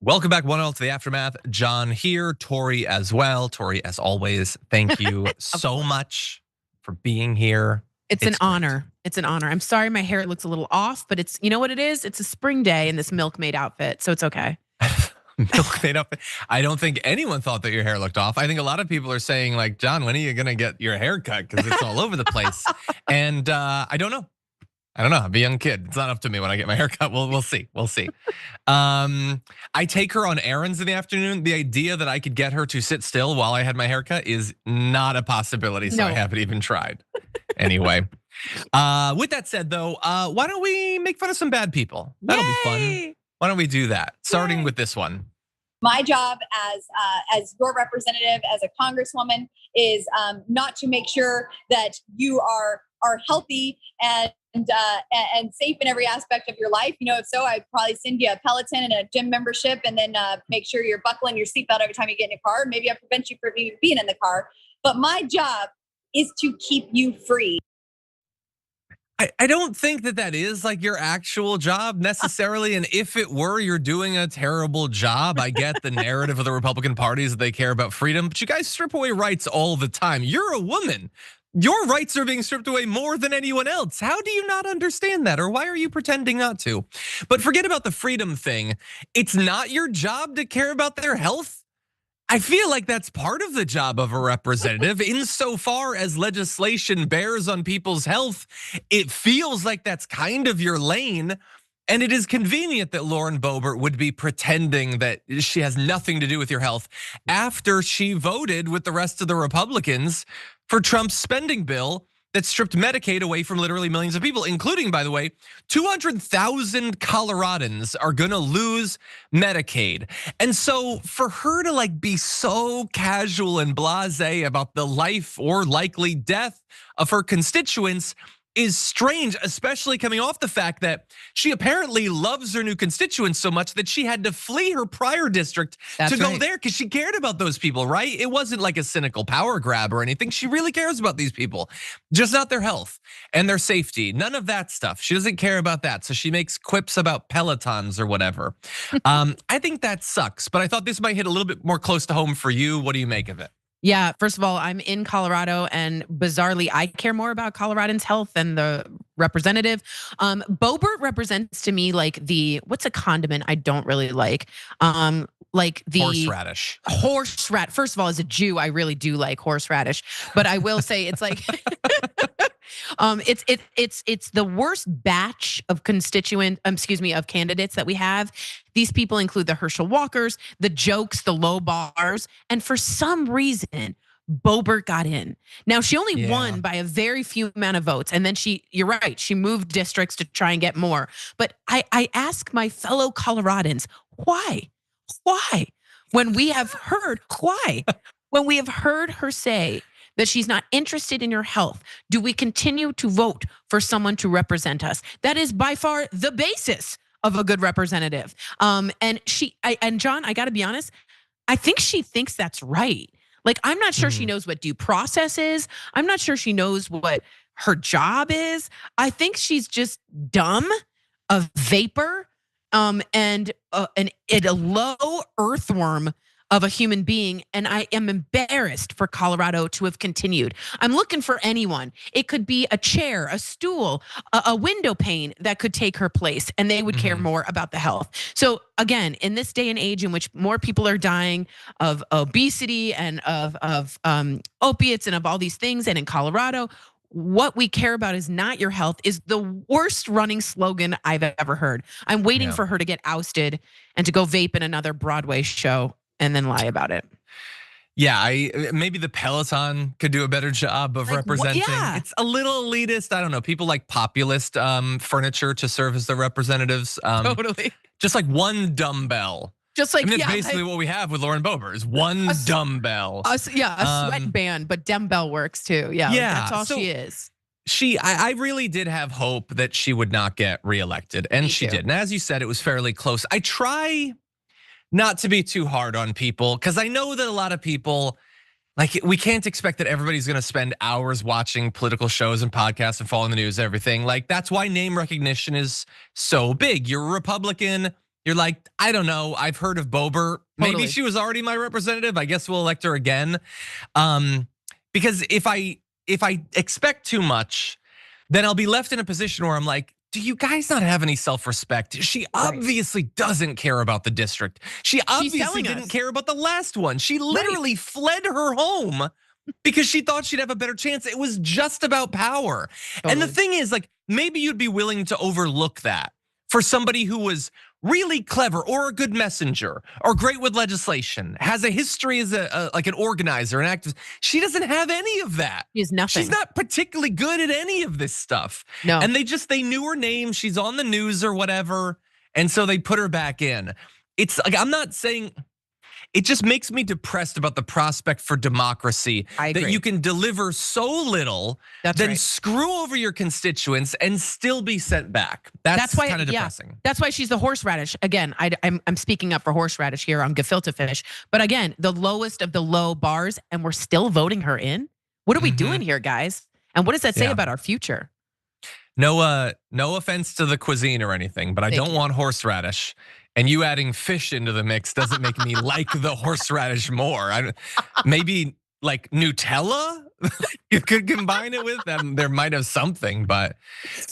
Welcome back, one all to the Aftermath. John here, Tory as well. Tory, as always, thank you so much for being here. It's an honor. It's an honor. I'm sorry my hair looks a little off, but it's, you know what it is? It's a spring day in this milkmaid outfit, so it's okay. Milkmaid outfit. I don't think anyone thought that your hair looked off. I think a lot of people are saying like, John, when are you gonna get your hair cut? Because it's all over the place. And I don't know. I'm a young kid. It's not up to me when I get my hair cut. We'll see. We'll see. I take her on errands in the afternoon. The idea that I could get her to sit still while I had my haircut is not a possibility. So I haven't even tried. Anyway, with that said, though, why don't we make fun of some bad people? That'll be fun. Why don't we do that? Starting with this one. My job as your representative, as a congresswoman, is not to make sure that you are healthy and safe in every aspect of your life. You know, if so, I'd probably send you a Peloton and a gym membership, and then make sure you're buckling your seatbelt every time you get in a car. Maybe I prevent you from even being in the car. But my job is to keep you free. I don't think that is like your actual job necessarily. And if it were, you're doing a terrible job. I get the narrative of the Republican Party is that they care about freedom, but you guys strip away rights all the time. You're a woman. Your rights are being stripped away more than anyone else. How do you not understand that? Or why are you pretending not to? But forget about the freedom thing. It's not your job to care about their health. I feel like that's part of the job of a representative. Insofar as legislation bears on people's health, it feels like that's kind of your lane. And it is convenient that Lauren Boebert would be pretending that she has nothing to do with your health after she voted with the rest of the Republicans for Trump's spending bill that stripped Medicaid away from literally millions of people, including, by the way, 200,000 Coloradans are gonna lose Medicaid. And so for her to like be so casual and blasé about the life or likely death of her constituents is strange, especially coming off the fact that she apparently loves her new constituents so much that she had to flee her prior district to go there because she cared about those people, right? It wasn't like a cynical power grab or anything. She really cares about these people, just not their health and their safety. None of that stuff. She doesn't care about that. So she makes quips about Pelotons or whatever. I think that sucks, but I thought this might hit a little bit more close to home for you. What do you make of it? Yeah, first of all, I'm in Colorado, and bizarrely, I care more about Coloradans' health than the representative. Boebert represents to me like what's a condiment I don't really like? Like the horseradish. First of all, as a Jew, I really do like horseradish, but I will say it's like it's the worst batch of of candidates that we have. These people include the Herschel Walkers, the jokes, the low bars, and for some reason, Boebert got in. Now she only won by a very few amount of votes, and then you're right, she moved districts to try and get more. But I ask my fellow Coloradans, why? When we have heard her say that she's not interested in your health, do we continue to vote for someone to represent us? That is by far the basis of a good representative. And John, I gotta be honest, I think she thinks that's right. Like, I'm not sure she knows what due process is. I'm not sure she knows what her job is. I think she's just dumb, a vapor, and a low earthworm of a human being. And I am embarrassed for Colorado to have continued. I'm looking for anyone. It could be a chair, a stool, a window pane that could take her place, and they would care more about the health. So again, in this day and age in which more people are dying of obesity and of opiates and of all these things, and in Colorado, what we care about is not your health is the worst running slogan I've ever heard. I'm waiting for her to get ousted and to go vape in another Broadway show and then lie about it. Yeah, maybe the Peloton could do a better job of representing. It's a little elitist. I don't know. People like populist furniture to serve as their representatives. Totally. Just like one dumbbell. Just like, that's basically what we have with Lauren Boebert is one dumbbell. A sweatband, but dumbbell works too. Yeah, that's all she is. I really did have hope that she would not get reelected, and she did. And as you said, it was fairly close. I try not to be too hard on people because I know that a lot of people, like, we can't expect that everybody's gonna spend hours watching political shows and podcasts and following the news and everything. Like, that's why name recognition is so big. You're a Republican, You're like, I don't know. I've heard of Boebert. Maybe Totally. she was already my representative. I guess we'll elect her again. Because if I expect too much, then I'll be left in a position where I'm like, do you guys not have any self-respect? She obviously doesn't care about the district. She obviously didn't care about the last one. She literally fled her home because she thought she'd have a better chance. It was just about power. And the thing is, like, maybe you'd be willing to overlook that for somebody who was really clever or a good messenger or great with legislation, has a history as like an organizer, an activist. She doesn't have any of that. She has nothing. She's not particularly good at any of this stuff. No. And they knew her name. She's on the news or whatever. And so they put her back in. It's like, I'm not saying, it just makes me depressed about the prospect for democracy. I agree. That you can deliver so little, then screw over your constituents and still be sent back. That's why kind of depressing. That's why she's the horseradish. Again, I'm speaking up for horseradish here on gefilte fish. But again, the lowest of the low bars, and we're still voting her in. What are we doing here, guys? And what does that say about our future? No offense to the cuisine or anything, but I don't want horseradish. And you adding fish into the mix doesn't make me like the horseradish more. Maybe like Nutella, you could combine it with them. There might have something, but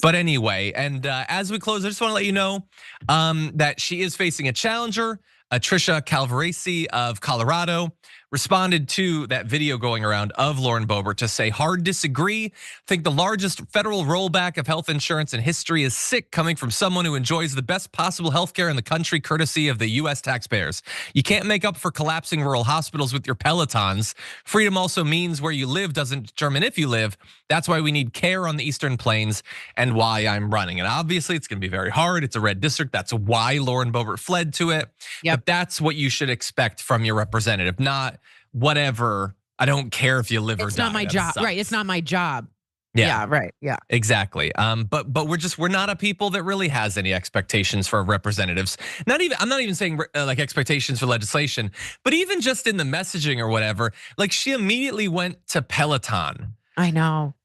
anyway. And as we close, I just want to let you know that she is facing a challenger. Tricia Calvaresi of Colorado responded to that video going around of Lauren Boebert to say, hard disagree. Think the largest federal rollback of health insurance in history is sick, coming from someone who enjoys the best possible healthcare in the country, courtesy of the US taxpayers. You can't make up for collapsing rural hospitals with your Pelotons. Freedom also means where you live doesn't determine if you live. That's why we need care on the Eastern Plains and why I'm running. And obviously it's gonna be very hard. It's a red district. That's why Lauren Boebert fled to it. But that's what you should expect from your representative, not whatever. I don't care if you live or die. It's not my job, right? It's not my job. Yeah, right. Yeah, exactly. But we're not a people that really has any expectations for representatives. I'm not even saying like expectations for legislation, but even just in the messaging or whatever. Like she immediately went to Peloton. I know.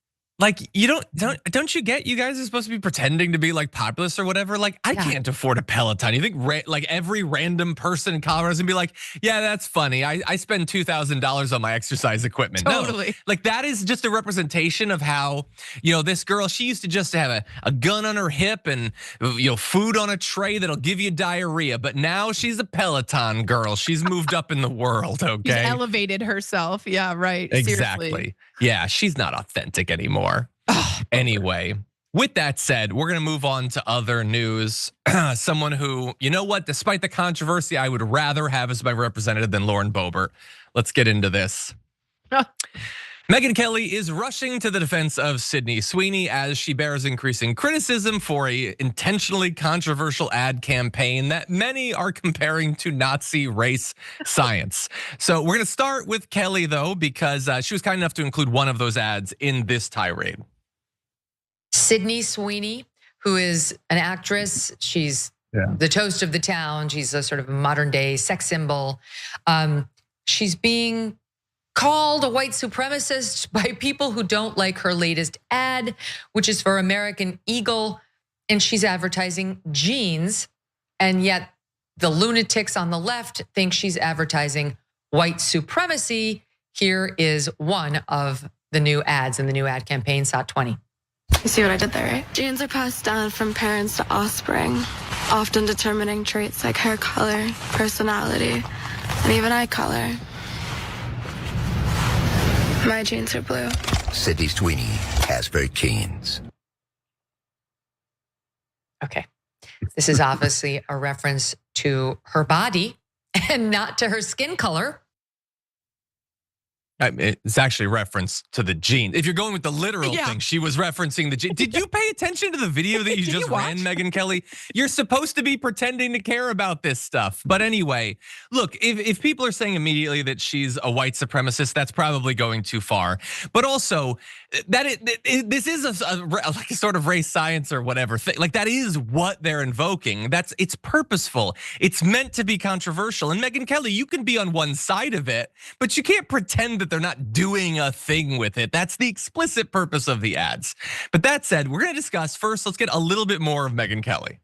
Like you don't you get, you guys are supposed to be pretending to be like populist or whatever. Like I can't afford a Peloton. You think like every random person in Colorado is gonna be like, yeah, that's funny. I spend $2,000 on my exercise equipment. Totally. No, like that is just a representation of how, this girl, she used to just have a gun on her hip and food on a tray that'll give you diarrhea. But now she's a Peloton girl. She's moved up in the world. Okay. She's elevated herself. Yeah, right. Exactly. Seriously. Yeah, she's not authentic anymore. Anyway, with that said, we're gonna move on to other news. Someone who, you know what, despite the controversy, I would rather have as my representative than Lauren Boebert. Let's get into this. Megyn Kelly is rushing to the defense of Sydney Sweeney as she bears increasing criticism for a intentionally controversial ad campaign that many are comparing to Nazi race science. So we're gonna start with Kelly though, because she was kind enough to include one of those ads in this tirade. Sydney Sweeney, who is an actress, she's the toast of the town. She's a sort of modern day sex symbol. She's being called a white supremacist by people who don't like her latest ad, which is for American Eagle, and she's advertising jeans, and yet the lunatics on the left think she's advertising white supremacy. Here is one of the new ads in the new ad campaign, SOT 20. You see what I did there, right? Genes are passed down from parents to offspring, often determining traits like hair color, personality, and even eye color. My jeans are blue. Sydney Sweeney has her jeans. Okay, this is obviously a reference to her body and not to her skin color. It's actually a reference to the jeans. If you're going with the literal thing, she was referencing the jeans. Did you pay attention to the video that you just ran, Megyn Kelly? You're supposed to be pretending to care about this stuff. But anyway, look, if people are saying immediately that she's a white supremacist, that's probably going too far. But also, this is like a sort of race science or whatever thing. Like that is what they're invoking. It's purposeful. It's meant to be controversial. And Megyn Kelly, you can be on one side of it, but you can't pretend that they're not doing a thing with it. That's the explicit purpose of the ads. But that said, we're gonna discuss first, let's get a little bit more of Megyn Kelly.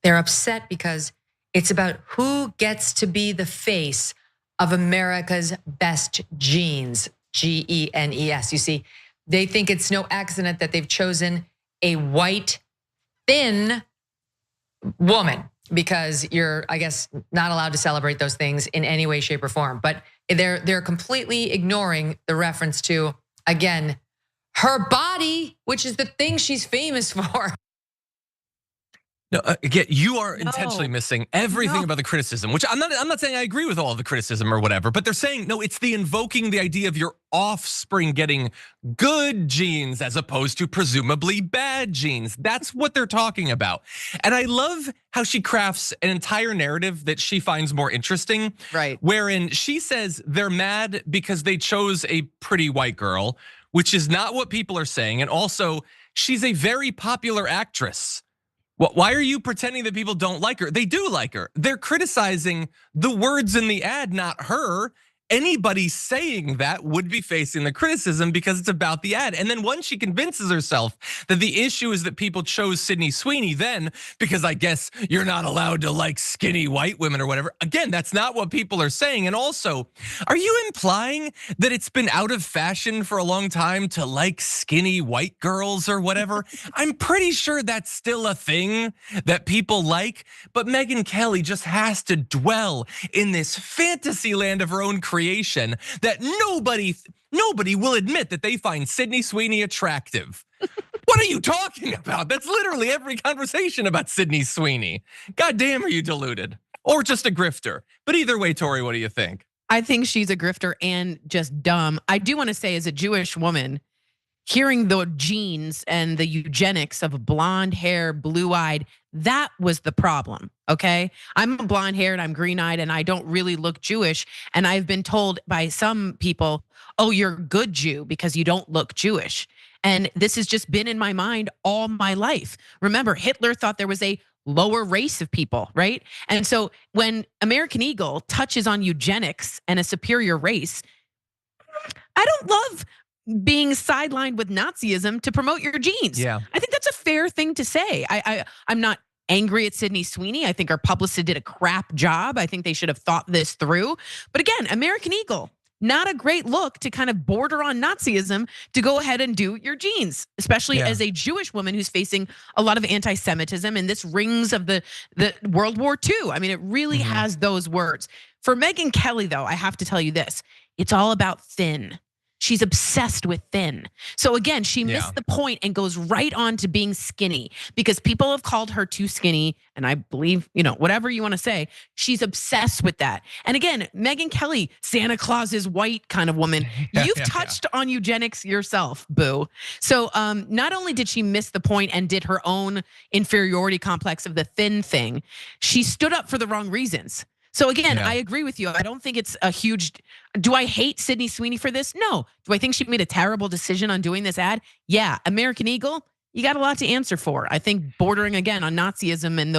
They're upset because it's about who gets to be the face of America's best genes, Genes. You see, they think it's no accident that they've chosen a white, thin woman, because you're, I guess, not allowed to celebrate those things in any way, shape, or form. But they're completely ignoring the reference to, again, her body, which is the thing she's famous for. No, again, you are intentionally missing everything about the criticism, which I'm not saying I agree with all of the criticism or whatever, but they're saying, no, it's the invoking the idea of your offspring getting good genes as opposed to presumably bad genes. That's what they're talking about. And I love how she crafts an entire narrative that she finds more interesting. Right. Wherein she says they're mad because they chose a pretty white girl, which is not what people are saying. And also, she's a very popular actress. Why are you pretending that people don't like her? They do like her. They're criticizing the words in the ad, not her. Anybody saying that would be facing the criticism because it's about the ad. And then once she convinces herself that the issue is that people chose Sydney Sweeney, then because I guess you're not allowed to like skinny white women or whatever. Again, that's not what people are saying. And also, are you implying that it's been out of fashion for a long time to like skinny white girls or whatever? I'm pretty sure that's still a thing that people like, but Megyn Kelly just has to dwell in this fantasy land of her own creation that nobody will admit that they find Sydney Sweeney attractive. What are you talking about? That's literally every conversation about Sydney Sweeney. God damn, are you deluded? Or just a grifter? But either way, Tory, what do you think? I think she's a grifter and just dumb. I do want to say, as a Jewish woman, hearing the genes and the eugenics of blonde hair, blue-eyed, that was the problem, okay? I'm blonde haired, I'm green eyed, and I don't really look Jewish. And I've been told by some people, oh, you're a good Jew because you don't look Jewish. And this has just been in my mind all my life. Remember, Hitler thought there was a lower race of people, right? And so when American Eagle touches on eugenics and a superior race, I don't love being sidelined with Nazism to promote your genes. Yeah. I think that's a fair thing to say. I'm not angry at Sydney Sweeney. I think our publicist did a crap job. I think they should have thought this through. But again, American Eagle, not a great look to kind of border on Nazism to go ahead and do your genes, especially as a Jewish woman who's facing a lot of anti-Semitism, and this rings of the World War II. I mean, it really has those words. For Megyn Kelly, though, I have to tell you this, it's all about thin. She's obsessed with thin. So again, she missed the point and goes right on to being skinny because people have called her too skinny. And I believe, whatever you want to say, she's obsessed with that. And again, Megyn Kelly, Santa Claus is white kind of woman. You've touched on eugenics yourself, boo. So not only did she miss the point and did her own inferiority complex of the thin thing, she stood up for the wrong reasons. So again, I agree with you. I don't think it's a huge, do I hate Sydney Sweeney for this? No. Do I think she made a terrible decision on doing this ad? Yeah, American Eagle, you got a lot to answer for. I think bordering again on Nazism and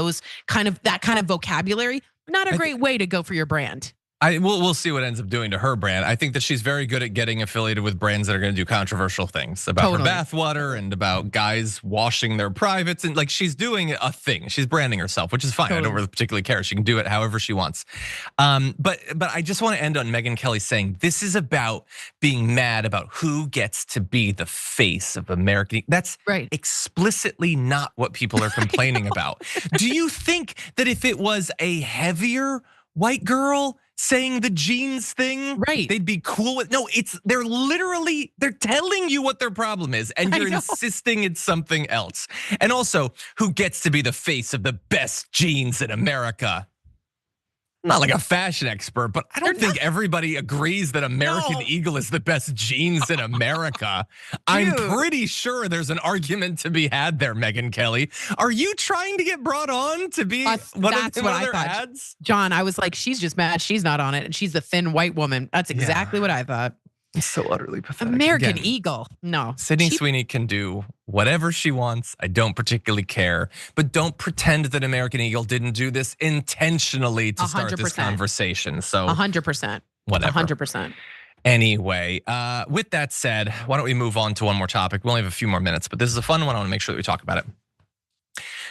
that kind of vocabulary, not a great way to go for your brand. We'll see what ends up doing to her brand. I think that she's very good at getting affiliated with brands that are going to do controversial things about her bathwater and about guys washing their privates, and like she's doing a thing. She's branding herself, which is fine. I don't really particularly care. She can do it however she wants. But I just want to end on Megyn Kelly saying this is about being mad about who gets to be the face of American. That's explicitly not what people are complaining about. Do you think that if it was a heavier white girl saying the jeans thing, they'd be cool with? No, they're telling you what their problem is, and you're insisting it's something else. And also, who gets to be the face of the best jeans in America? I'm not like a fashion expert, but I don't think everybody agrees that American Eagle is the best jeans in America. I'm pretty sure there's an argument to be had there, Megyn Kelly. Are you trying to get brought on to be one of their ads? John, I was like, she's just mad she's not on it, and she's the thin white woman. That's exactly what I thought. It's so utterly pathetic. American Eagle, no. Sydney Sweeney can do whatever she wants. I don't particularly care, but don't pretend that American Eagle didn't do this intentionally to start this conversation. So 100%, whatever. 100%. Anyway, with that said, why don't we move on to one more topic? We only have a few more minutes, but this is a fun one. I want to make sure that we talk about it.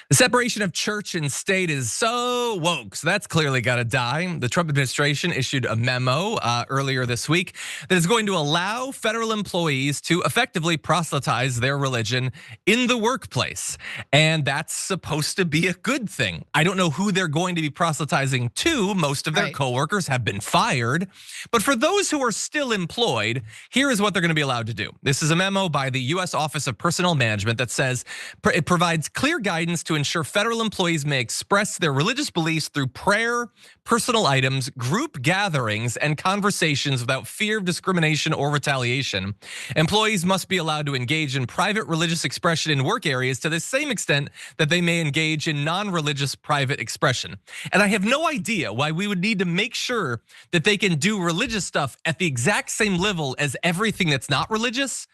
The separation of church and state is so woke, so that's clearly got to die. The Trump administration issued a memo earlier this week that is going to allow federal employees to effectively proselytize their religion in the workplace. And that's supposed to be a good thing. I don't know who they're going to be proselytizing to. Most of their coworkers have been fired. But for those who are still employed, here is what they're going to be allowed to do. This is a memo by the U.S. Office of Personnel Management that says it provides clear guidance to ensure federal employees may express their religious beliefs through prayer, personal items, group gatherings, and conversations without fear of discrimination or retaliation. Employees must be allowed to engage in private religious expression in work areas to the same extent that they may engage in non-religious private expression. And I have no idea why we would need to make sure that they can do religious stuff at the exact same level as everything that's not religious,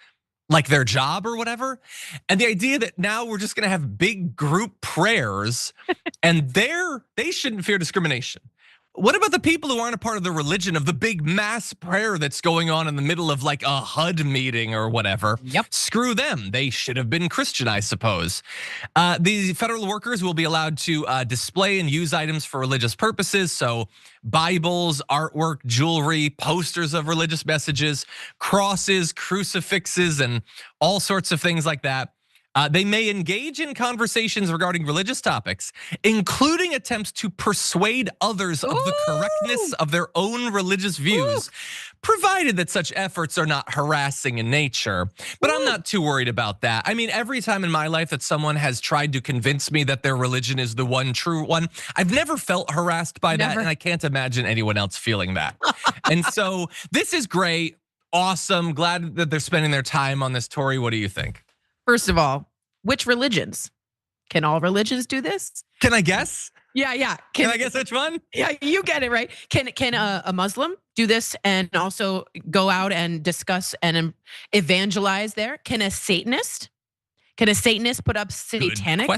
like their job or whatever. And the idea that now we're just gonna have big group prayers and they shouldn't fear discrimination. What about the people who aren't a part of the religion of the big mass prayer that's going on in the middle of like a HUD meeting or whatever? Yep. Screw them. They should have been Christian, I suppose. The federal workers will be allowed to display and use items for religious purposes. So Bibles, artwork, jewelry, posters of religious messages, crosses, crucifixes, and all sorts of things like that. They may engage in conversations regarding religious topics, including attempts to persuade others of the correctness of their own religious views, provided that such efforts are not harassing in nature. But I'm not too worried about that. I mean, every time in my life that someone has tried to convince me that their religion is the one true one, I've never felt harassed by that, and I can't imagine anyone else feeling that. And so this is great, awesome, glad that they're spending their time on this. Tory, what do you think? First of all, which religions? Can all religions do this? Can I guess? Yeah. Can I guess which one? Yeah, you get it right. Can a Muslim do this and also go out and discuss and evangelize there? Can a Satanist? Can a Satanist put up satanic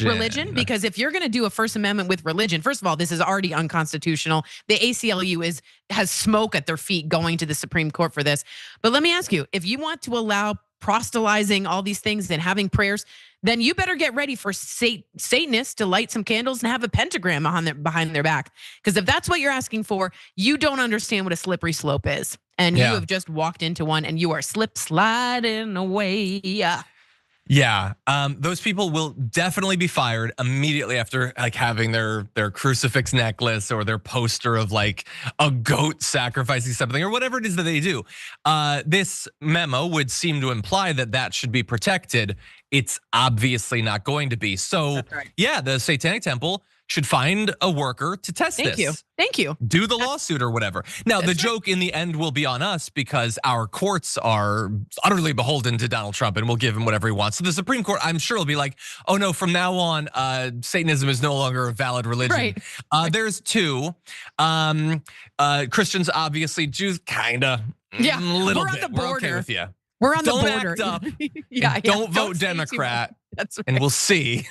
religion? Because if you're gonna do a First Amendment with religion, first of all, this is already unconstitutional. The ACLU has smoke at their feet going to the Supreme Court for this. But let me ask you, if you want to allow proselytizing all these things and having prayers, then you better get ready for Satanists to light some candles and have a pentagram behind their back. Because if that's what you're asking for, you don't understand what a slippery slope is. And you have just walked into one and you are sliding away. Yeah, those people will definitely be fired immediately after like having their crucifix necklace or their poster of like a goat sacrificing something or whatever it is that they do. This memo would seem to imply that that should be protected. It's obviously not going to be. So yeah, the Satanic Temple should find a worker to test this. Thank you. Do the lawsuit or whatever. Now, the joke in the end will be on us because our courts are utterly beholden to Donald Trump and we'll give him whatever he wants. So the Supreme Court, I'm sure, will be like, oh no, from now on, Satanism is no longer a valid religion. There's two. Christians, obviously, Jews, kinda. Yeah, a little we're on bit. the border. We're okay with you. We're on don't the border. Act up. Don't vote Democrat. That's right. And we'll see.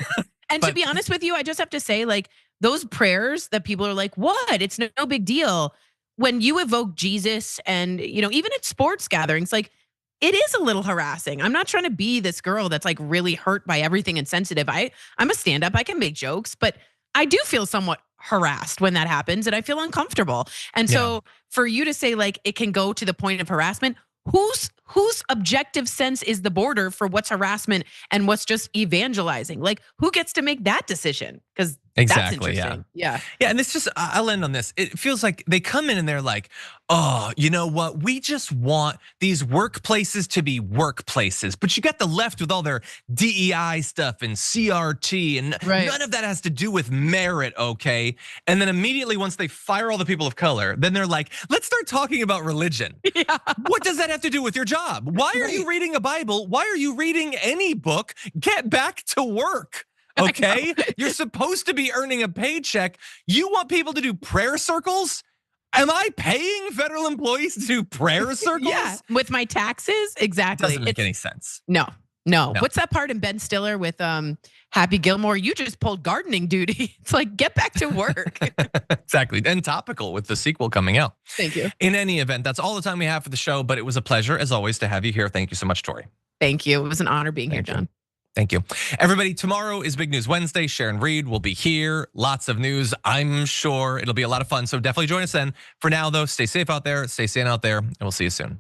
And to be honest with you, I just have to say, like, those prayers that people are like, what? It's no big deal. When you evoke Jesus and, even at sports gatherings, like, it is a little harassing. I'm not trying to be this girl that's like really hurt by everything and sensitive. I'm a stand-up, I can make jokes, but I do feel somewhat harassed when that happens and I feel uncomfortable. And so for you to say like, it can go to the point of harassment, whose objective sense is the border for what's harassment and what's just evangelizing? Like, who gets to make that decision? Because that's interesting. Yeah, and it's just, I'll end on this. It feels like they come in and they're like, oh, you know what? We just want these workplaces to be workplaces. But you got the left with all their DEI stuff and CRT and none of that has to do with merit, okay? And then immediately once they fire all the people of color, then they're like, let's start talking about religion. What does that have to do with your job? Why are you reading a Bible? Why are you reading any book? Get back to work. Okay, you're supposed to be earning a paycheck. You want people to do prayer circles? Am I paying federal employees to do prayer circles? Yeah, with my taxes, exactly. Doesn't make any sense. No. What's that part in Ben Stiller with Happy Gilmore? You just pulled gardening duty. It's like, get back to work. Exactly, and topical with the sequel coming out. Thank you. In any event, that's all the time we have for the show, but it was a pleasure as always to have you here. Thank you so much, Tory. Thank you. It was an honor being here, John. Thank you. Everybody, tomorrow is Big News Wednesday. Sharon Reed will be here. Lots of news. I'm sure it'll be a lot of fun. So definitely join us then. For now, though, stay safe out there, stay sane out there, and we'll see you soon.